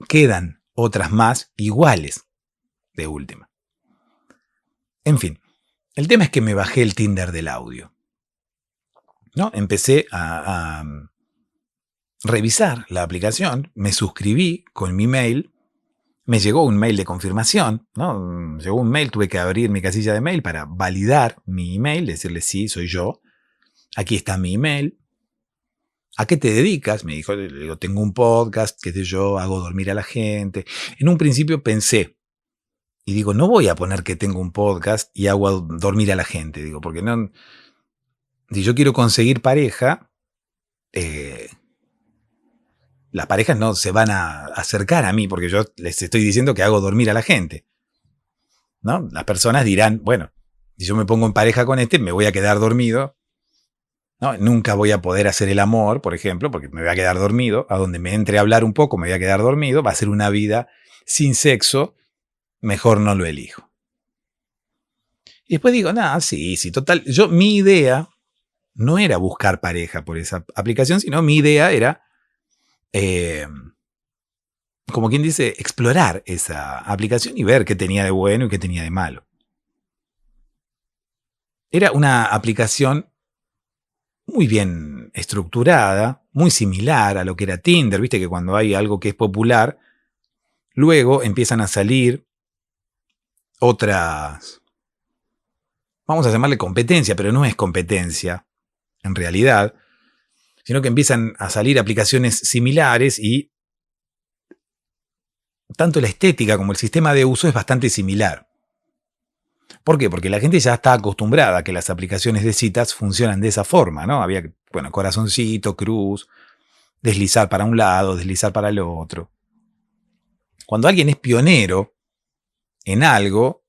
S1: quedan otras más iguales de última. En fin, el tema es que me bajé el Tinder del audio, ¿no? Empecé a revisar la aplicación, me suscribí con mi mail, me llegó un mail de confirmación, ¿no? Llegó un mail, tuve que abrir mi casilla de mail para validar mi email, decirle sí, soy yo, aquí está mi email. ¿A qué te dedicas? Me dijo, le digo, tengo un podcast, qué sé yo, hago dormir a la gente. En un principio pensé, y digo, no voy a poner que tengo un podcast y hago dormir a la gente, digo, porque no, si yo quiero conseguir pareja, las parejas no se van a acercar a mí porque yo les estoy diciendo que hago dormir a la gente, ¿no? Las personas dirán, bueno, si yo me pongo en pareja con este, me voy a quedar dormido, ¿no? Nunca voy a poder hacer el amor, por ejemplo, porque me voy a quedar dormido. A donde me entre a hablar un poco, me voy a quedar dormido. Va a ser una vida sin sexo. Mejor no lo elijo. Y después digo, nada, sí, total. Mi idea no era buscar pareja por esa aplicación, sino mi idea era, como quien dice, explorar esa aplicación y ver qué tenía de bueno y qué tenía de malo. Era una aplicación muy bien estructurada, muy similar a lo que era Tinder. Viste que cuando hay algo que es popular, luego empiezan a salir otras, vamos a llamarle competencia, pero no es competencia en realidad, sino que empiezan a salir aplicaciones similares y tanto la estética como el sistema de uso es bastante similar. ¿Por qué? Porque la gente ya está acostumbrada a que las aplicaciones de citas funcionan de esa forma, ¿no? Había, bueno, corazoncito, cruz, deslizar para un lado, deslizar para el otro. Cuando alguien es pionero en algo,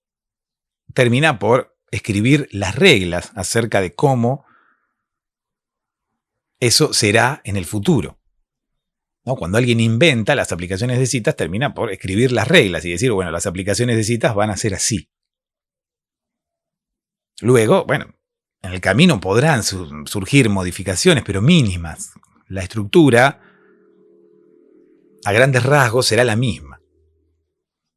S1: termina por escribir las reglas acerca de cómo eso será en el futuro, ¿no? Cuando alguien inventa las aplicaciones de citas, termina por escribir las reglas y decir, bueno, las aplicaciones de citas van a ser así. Luego, bueno, en el camino podrán surgir modificaciones, pero mínimas. La estructura, a grandes rasgos, será la misma.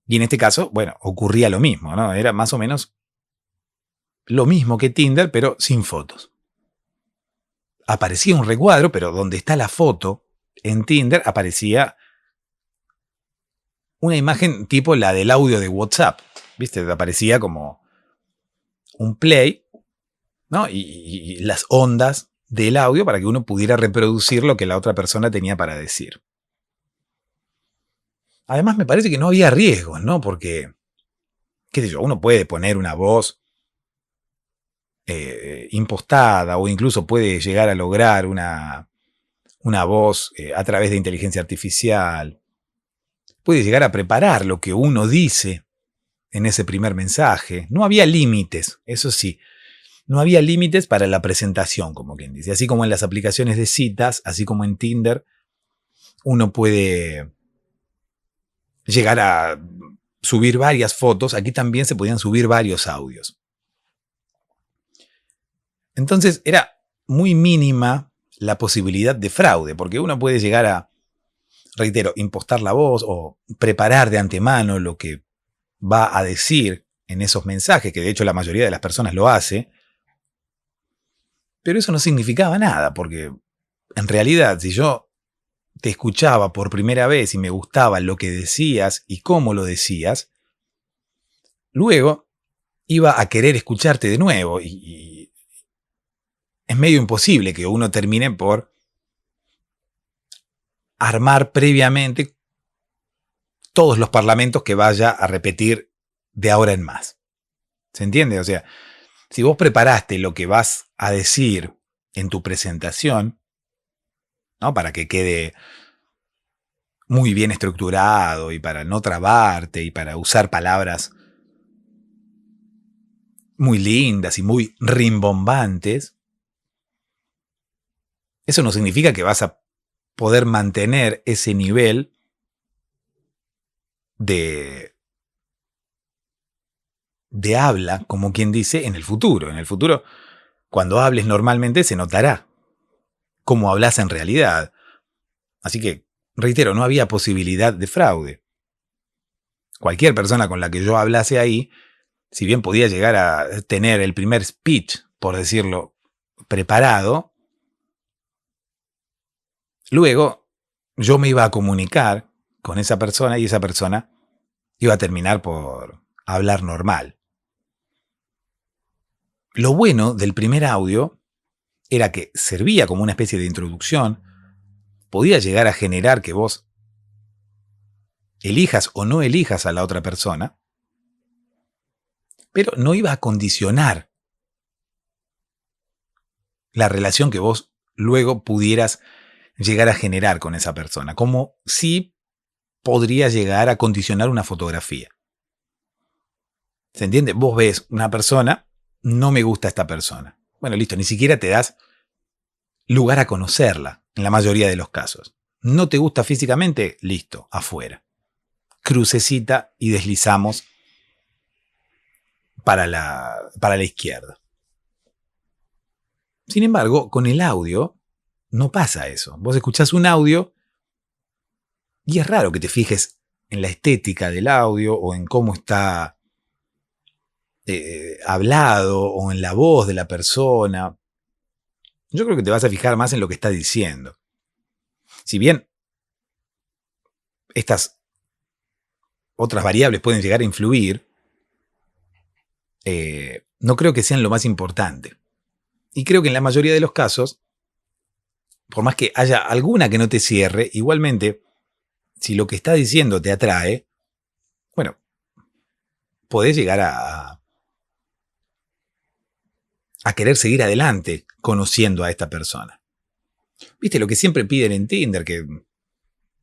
S1: Y en este caso, bueno, ocurría lo mismo, ¿no? Era más o menos lo mismo que Tinder, pero sin fotos. Aparecía un recuadro, pero donde está la foto, en Tinder aparecía una imagen tipo la del audio de WhatsApp. ¿Viste? Aparecía como un play, ¿no? Y las ondas del audio para que uno pudiera reproducir lo que la otra persona tenía para decir. Además, me parece que no había riesgos, ¿no? Porque, qué sé yo, uno puede poner una voz impostada, o incluso puede llegar a lograr una voz a través de inteligencia artificial. Puede llegar a preparar lo que uno dice en ese primer mensaje. No había límites, eso sí. No había límites para la presentación, como quien dice. Así como en las aplicaciones de citas, así como en Tinder, uno puede llegar a subir varias fotos. Aquí también se podían subir varios audios. Entonces era muy mínima la posibilidad de fraude, porque uno puede llegar a, reitero, impostar la voz o preparar de antemano lo que va a decir en esos mensajes, que de hecho la mayoría de las personas lo hace, pero eso no significaba nada, porque en realidad si yo te escuchaba por primera vez y me gustaba lo que decías y cómo lo decías, luego iba a querer escucharte de nuevo y es medio imposible que uno termine por armar previamente todos los parlamentos que vaya a repetir de ahora en más. ¿Se entiende? O sea, si vos preparaste lo que vas a decir en tu presentación, ¿no? Para que quede muy bien estructurado y para no trabarte y para usar palabras muy lindas y muy rimbombantes, eso no significa que vas a poder mantener ese nivel de habla, como quien dice, en el futuro. En el futuro, cuando hables normalmente, se notará cómo hablas en realidad. Así que, reitero, no había posibilidad de fraude. Cualquier persona con la que yo hablase ahí, si bien podía llegar a tener el primer speech, por decirlo, preparado, luego yo me iba a comunicar con esa persona y esa persona iba a terminar por hablar normal. Lo bueno del primer audio era que servía como una especie de introducción, podía llegar a generar que vos elijas o no elijas a la otra persona, pero no iba a condicionar la relación que vos luego pudieras llegar a generar con esa persona, como si podría llegar a condicionar una fotografía. ¿Se entiende? Vos ves una persona, no me gusta esta persona. Bueno, listo, ni siquiera te das lugar a conocerla, en la mayoría de los casos. ¿No te gusta físicamente? Listo, afuera. Crucecita y deslizamos para la izquierda. Sin embargo, con el audio no pasa eso. Vos escuchás un audio y es raro que te fijes en la estética del audio o en cómo está hablado o en la voz de la persona. Yo creo que te vas a fijar más en lo que está diciendo. Si bien estas otras variables pueden llegar a influir, no creo que sean lo más importante. Y creo que en la mayoría de los casos, por más que haya alguna que no te cierre, igualmente, si lo que está diciendo te atrae, bueno, podés llegar a querer seguir adelante conociendo a esta persona. ¿Viste lo que siempre piden en Tinder? Que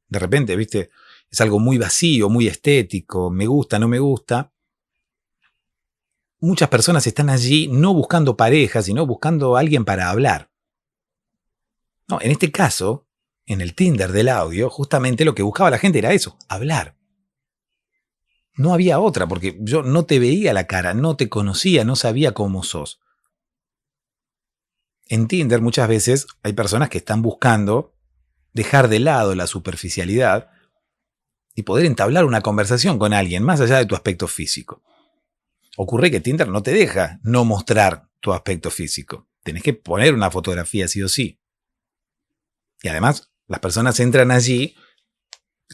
S1: de repente, ¿viste? Es algo muy vacío, muy estético, me gusta, no me gusta. Muchas personas están allí no buscando pareja, sino buscando a alguien para hablar. No, en este caso, en el Tinder del audio, justamente lo que buscaba la gente era eso, hablar. No había otra, porque yo no te veía la cara, no te conocía, no sabía cómo sos. En Tinder muchas veces hay personas que están buscando dejar de lado la superficialidad y poder entablar una conversación con alguien más allá de tu aspecto físico. Ocurre que Tinder no te deja no mostrar tu aspecto físico. Tenés que poner una fotografía sí o sí. Y además, las personas entran allí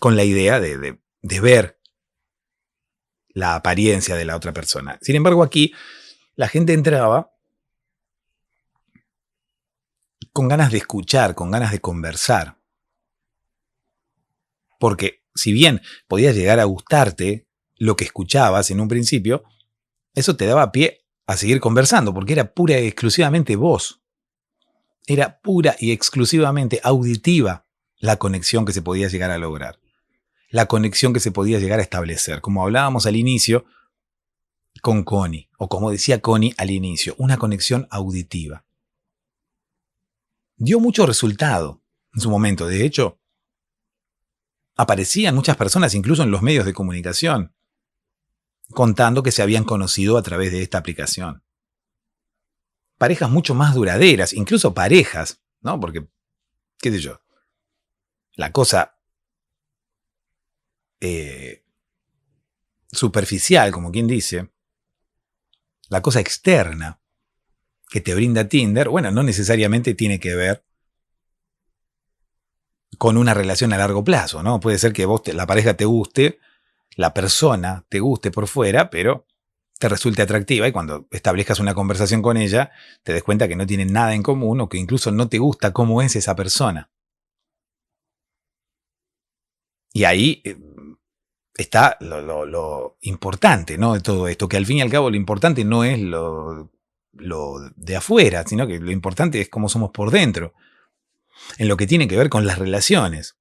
S1: con la idea de ver la apariencia de la otra persona. Sin embargo, aquí la gente entraba con ganas de escuchar, con ganas de conversar. Porque si bien podía llegar a gustarte lo que escuchabas en un principio, eso te daba pie a seguir conversando, porque era pura y exclusivamente voz. Era pura y exclusivamente auditiva la conexión que se podía llegar a lograr. La conexión que se podía llegar a establecer. Como hablábamos al inicio con Connie, o como decía Connie al inicio, una conexión auditiva. Dio mucho resultado en su momento. De hecho, aparecían muchas personas, incluso en los medios de comunicación, contando que se habían conocido a través de esta aplicación. Parejas mucho más duraderas, incluso parejas, ¿no? Porque, qué sé yo, la cosa superficial, como quien dice, la cosa externa que te brinda Tinder, bueno, no necesariamente tiene que ver con una relación a largo plazo, ¿no? Puede ser que la pareja te guste, la persona te guste por fuera, pero te resulte atractiva y cuando establezcas una conversación con ella, te des cuenta que no tienen nada en común o que incluso no te gusta cómo es esa persona. Y ahí está lo importante, ¿no? De todo esto, que al fin y al cabo lo importante no es lo de afuera, sino que lo importante es cómo somos por dentro, en lo que tiene que ver con las relaciones.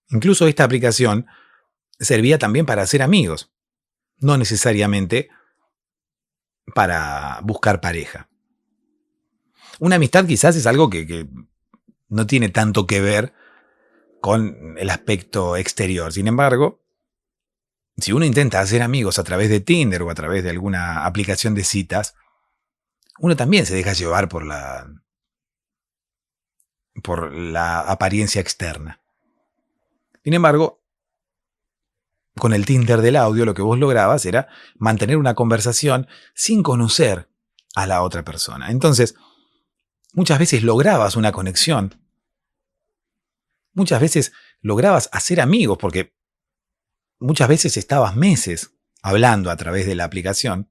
S1: Incluso esta aplicación servía también para hacer amigos, no necesariamente para buscar pareja. Una amistad quizás es algo que no tiene tanto que ver con el aspecto exterior. Sin embargo, si uno intenta hacer amigos a través de Tinder o a través de alguna aplicación de citas, uno también se deja llevar por la apariencia externa. Sin embargo, con el Tinder del audio lo que vos lograbas era mantener una conversación sin conocer a la otra persona. Entonces, muchas veces lograbas una conexión. Muchas veces lograbas hacer amigos porque muchas veces estabas meses hablando a través de la aplicación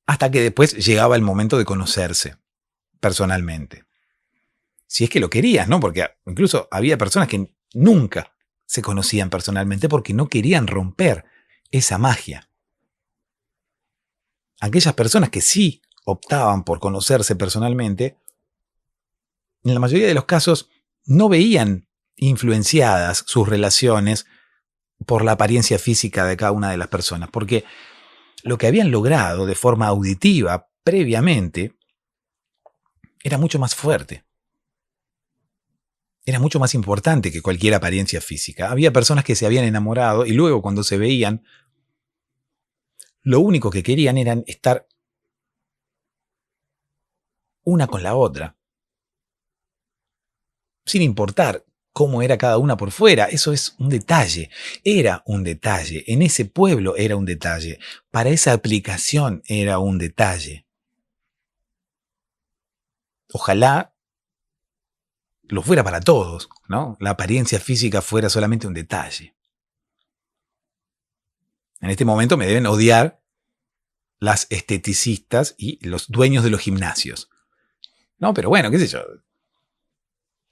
S1: hasta que después llegaba el momento de conocerse personalmente. Si es que lo querías, ¿no? Porque incluso había personas que nunca se conocían personalmente porque no querían romper esa magia. Aquellas personas que sí optaban por conocerse personalmente, en la mayoría de los casos no veían influenciadas sus relaciones por la apariencia física de cada una de las personas, porque lo que habían logrado de forma auditiva previamente era mucho más fuerte. Era mucho más importante que cualquier apariencia física. Había personas que se habían enamorado y luego cuando se veían, lo único que querían era estar una con la otra, sin importar cómo era cada una por fuera. Eso es un detalle. Era un detalle. En ese pueblo era un detalle. Para esa aplicación era un detalle. Ojalá lo fuera para todos, ¿no? La apariencia física fuera solamente un detalle. En este momento me deben odiar las esteticistas y los dueños de los gimnasios. No, pero bueno, qué sé yo.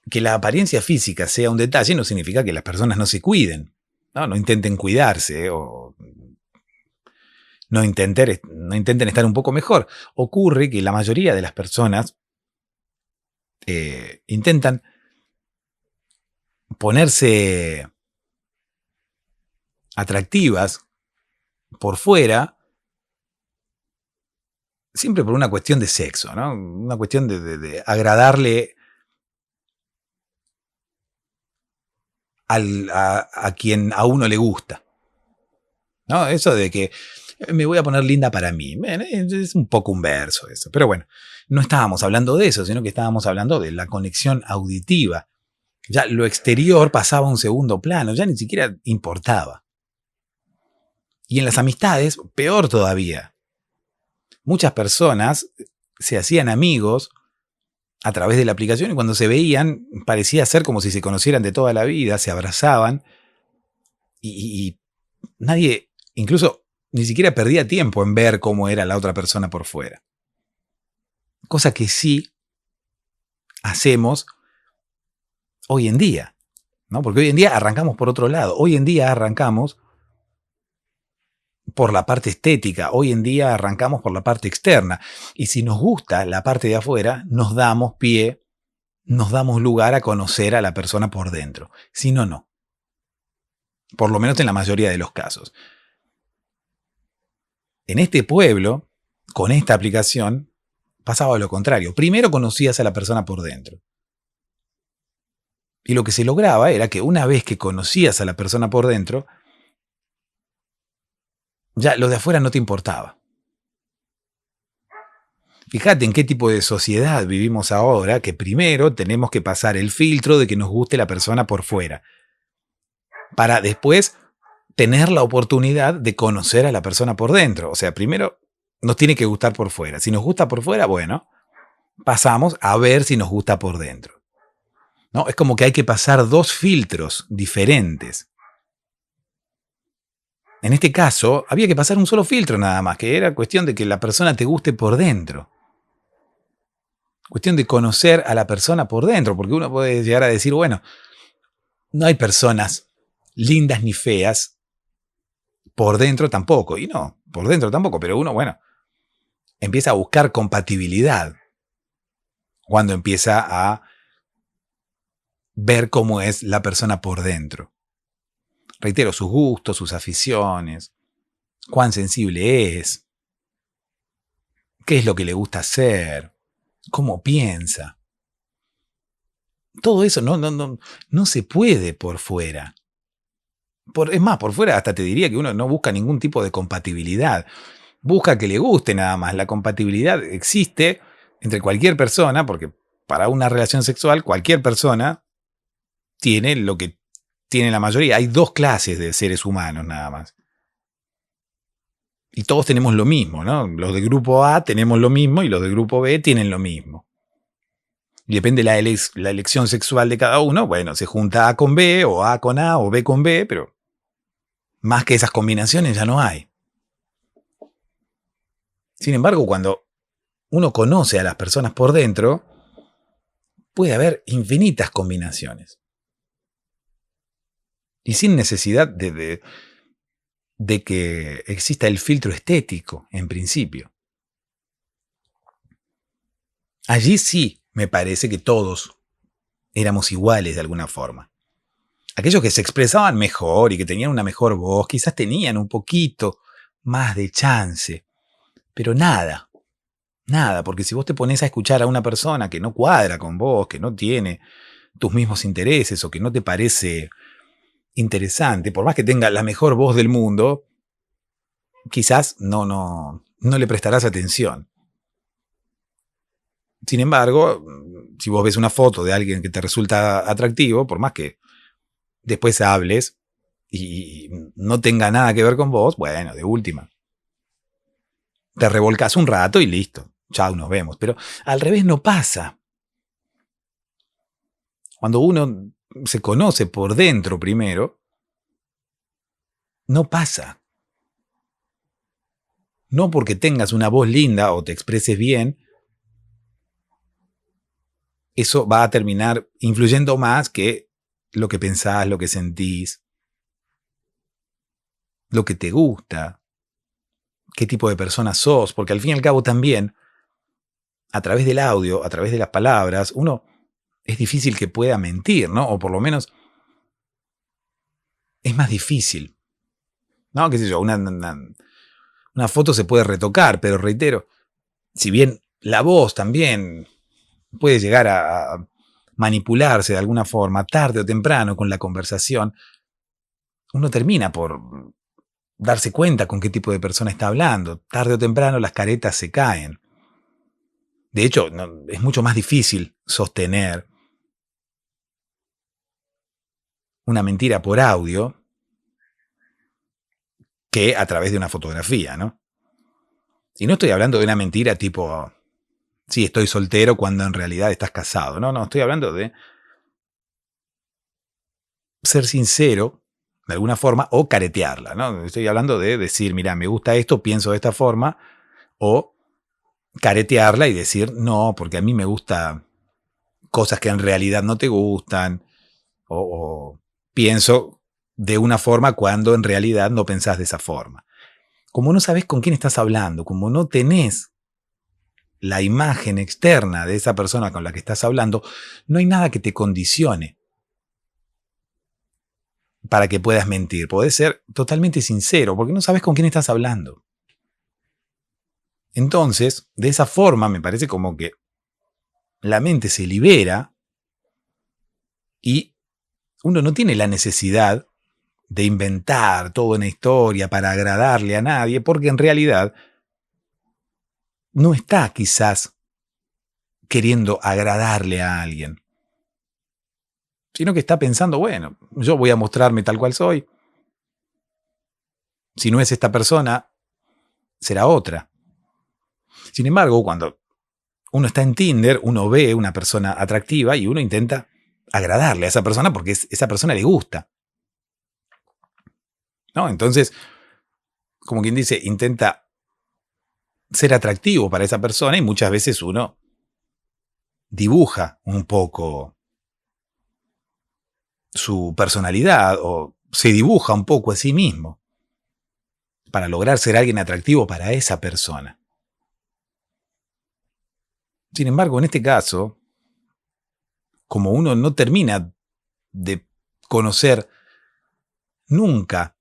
S1: Que la apariencia física sea un detalle no significa que las personas no se cuiden, no intenten cuidarse o no intenten estar un poco mejor. Ocurre que la mayoría de las personas intentan ponerse atractivas por fuera siempre por una cuestión de sexo, ¿no? Una cuestión de agradarle a quien a uno le gusta, ¿no? Eso de que me voy a poner linda para mí. Es un poco un verso eso. Pero bueno, no estábamos hablando de eso, sino que estábamos hablando de la conexión auditiva. Ya lo exterior pasaba a un segundo plano, ya ni siquiera importaba. Y en las amistades, peor todavía. Muchas personas se hacían amigos a través de la aplicación y cuando se veían parecía ser como si se conocieran de toda la vida, se abrazaban y nadie, incluso ni siquiera perdía tiempo en ver cómo era la otra persona por fuera. Cosa que sí hacemos hoy en día, ¿no? Porque hoy en día arrancamos por otro lado. Hoy en día arrancamos por la parte estética. Hoy en día arrancamos por la parte externa. Y si nos gusta la parte de afuera, nos damos pie, nos damos lugar a conocer a la persona por dentro. Si no, no. Por lo menos en la mayoría de los casos. En este pueblo, con esta aplicación, pasaba lo contrario. Primero conocías a la persona por dentro. Y lo que se lograba era que una vez que conocías a la persona por dentro, ya lo de afuera no te importaba. Fíjate en qué tipo de sociedad vivimos ahora, que primero tenemos que pasar el filtro de que nos guste la persona por fuera, para después tener la oportunidad de conocer a la persona por dentro. O sea, primero nos tiene que gustar por fuera. Si nos gusta por fuera, bueno, pasamos a ver si nos gusta por dentro. ¿No? Es como que hay que pasar dos filtros diferentes. En este caso, había que pasar un solo filtro nada más, que era cuestión de que la persona te guste por dentro. Cuestión de conocer a la persona por dentro, porque uno puede llegar a decir, bueno, no hay personas lindas ni feas, por dentro tampoco, y no, por dentro tampoco, pero uno, bueno, empieza a buscar compatibilidad cuando empieza a ver cómo es la persona por dentro. Reitero, sus gustos, sus aficiones, cuán sensible es, qué es lo que le gusta hacer, cómo piensa. Todo eso no se puede por fuera. Es más, por fuera hasta te diría que uno no busca ningún tipo de compatibilidad. Busca que le guste nada más. La compatibilidad existe entre cualquier persona, porque para una relación sexual cualquier persona tiene lo que tiene la mayoría. Hay dos clases de seres humanos nada más. Y todos tenemos lo mismo, ¿no? Los de grupo A tenemos lo mismo y los de grupo B tienen lo mismo. Y depende de la elección sexual de cada uno. Bueno, se junta A con B o A con A o B con B, pero más que esas combinaciones ya no hay. Sin embargo, cuando uno conoce a las personas por dentro, puede haber infinitas combinaciones. Y sin necesidad de que exista el filtro estético, en principio. Allí sí me parece que todos éramos iguales de alguna forma. Aquellos que se expresaban mejor y que tenían una mejor voz, quizás tenían un poquito más de chance. Pero nada, porque si vos te pones a escuchar a una persona que no cuadra con vos, que no tiene tus mismos intereses o que no te parece interesante, por más que tenga la mejor voz del mundo, quizás no le prestarás atención. Sin embargo, si vos ves una foto de alguien que te resulta atractivo, por más que después hables y no tenga nada que ver con vos, bueno, de última. Te revolcas un rato y listo. Chau, nos vemos. Pero al revés no pasa. Cuando uno se conoce por dentro primero, no pasa. No porque tengas una voz linda o te expreses bien, eso va a terminar influyendo más que lo que pensás, lo que sentís, lo que te gusta, qué tipo de persona sos, porque al fin y al cabo también, a través del audio, a través de las palabras, uno es difícil que pueda mentir, ¿no? O por lo menos es más difícil. ¿No? Qué sé yo, una foto se puede retocar, pero reitero, si bien la voz también puede llegar a manipularse de alguna forma, tarde o temprano con la conversación, uno termina por darse cuenta con qué tipo de persona está hablando. Tarde o temprano las caretas se caen. De hecho, es mucho más difícil sostener una mentira por audio que a través de una fotografía, ¿no? Y no estoy hablando de una mentira tipo, sí, estoy soltero cuando en realidad estás casado. No, estoy hablando de ser sincero de alguna forma o caretearla, ¿no? Estoy hablando de decir, mira, me gusta esto, pienso de esta forma, o caretearla y decir, no, porque a mí me gusta cosas que en realidad no te gustan, o pienso de una forma cuando en realidad no pensás de esa forma. como no sabes con quién estás hablando, como no tenés la imagen externa de esa persona con la que estás hablando, no hay nada que te condicione para que puedas mentir. Podés ser totalmente sincero, porque no sabes con quién estás hablando. Entonces, de esa forma, me parece como que la mente se libera y uno no tiene la necesidad de inventar toda una historia para agradarle a nadie, porque en realidad no está quizás queriendo agradarle a alguien, sino que está pensando, bueno, yo voy a mostrarme tal cual soy. Si no es esta persona, será otra. Sin embargo, cuando uno está en Tinder, uno ve una persona atractiva y uno intenta agradarle a esa persona porque esa persona le gusta, ¿no? Entonces, como quien dice, intenta ser atractivo para esa persona y muchas veces uno dibuja un poco su personalidad o se dibuja un poco a sí mismo para lograr ser alguien atractivo para esa persona. Sin embargo, en este caso, como uno no termina de conocer nunca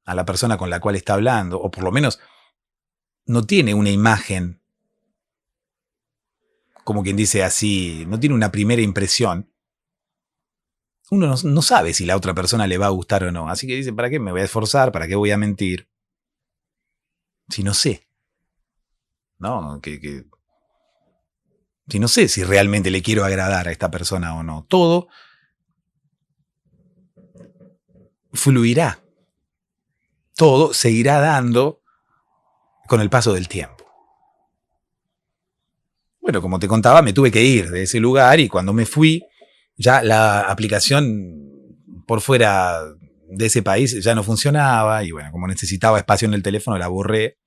S1: a la persona con la cual está hablando, o por lo menos no tiene una imagen, como quien dice así, no tiene una primera impresión, uno no sabe si la otra persona le va a gustar o no. Así que dice, ¿para qué me voy a esforzar? ¿Para qué voy a mentir? Si no sé, ¿no? Si no sé si realmente le quiero agradar a esta persona o no. Todo fluirá. Todo se irá dando con el paso del tiempo. Bueno, como te contaba, me tuve que ir de ese lugar y cuando me fui, ya la aplicación por fuera de ese país ya no funcionaba y bueno, como necesitaba espacio en el teléfono la borré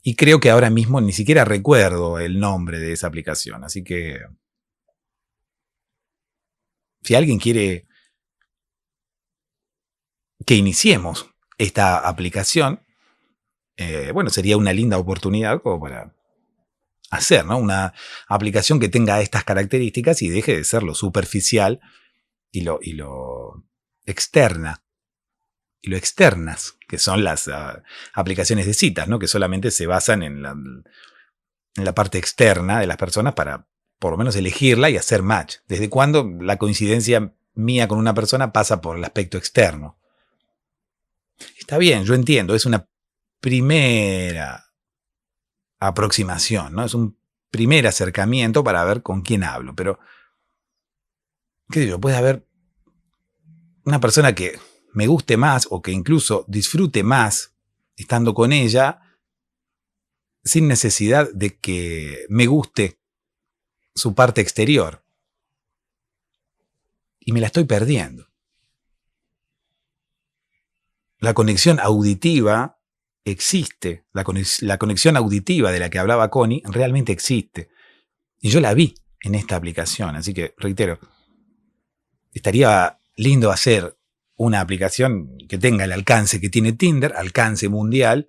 S1: y creo que ahora mismo ni siquiera recuerdo el nombre de esa aplicación. Así que si alguien quiere que iniciemos esta aplicación, bueno, sería una linda oportunidad como para hacer, ¿no? Una aplicación que tenga estas características y deje de ser lo superficial y lo externa y lo externas, que son las aplicaciones de citas, ¿no? Que solamente se basan en la parte externa de las personas para por lo menos elegirla y hacer match. ¿Desde cuándo la coincidencia mía con una persona pasa por el aspecto externo? Está bien, yo entiendo, es una primera aproximación, ¿no? Es un primer acercamiento para ver con quién hablo, pero qué sé yo, puede haber una persona que me guste más o que incluso disfrute más estando con ella sin necesidad de que me guste su parte exterior. Y me la estoy perdiendo. La conexión auditiva existe. La conexión auditiva de la que hablaba Connie realmente existe. Y yo la vi en esta aplicación. Así que, reitero, estaría lindo hacer una aplicación que tenga el alcance que tiene Tinder, alcance mundial,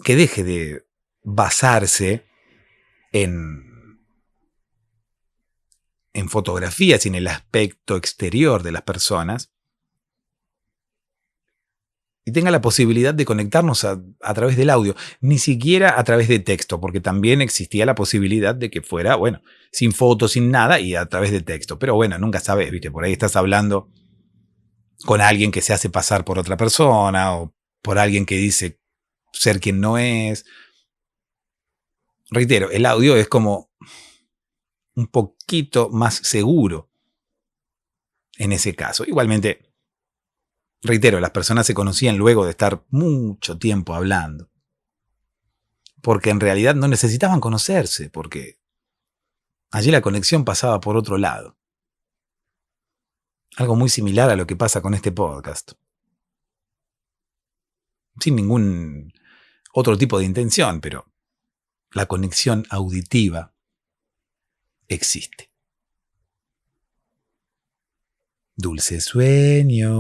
S1: que deje de basarse en fotografías y en el aspecto exterior de las personas y tenga la posibilidad de conectarnos a través del audio, ni siquiera a través de texto, porque también existía la posibilidad de que fuera, bueno, sin fotos, sin nada y a través de texto. Pero bueno, nunca sabes, ¿viste? Por ahí estás hablando con alguien que se hace pasar por otra persona o por alguien que dice ser quien no es. Reitero, el audio es como un poquito más seguro en ese caso. Igualmente, reitero, las personas se conocían luego de estar mucho tiempo hablando. Porque en realidad no necesitaban conocerse, porque allí la conexión pasaba por otro lado. Algo muy similar a lo que pasa con este podcast. Sin ningún otro tipo de intención, pero la conexión auditiva existe. Dulces sueños.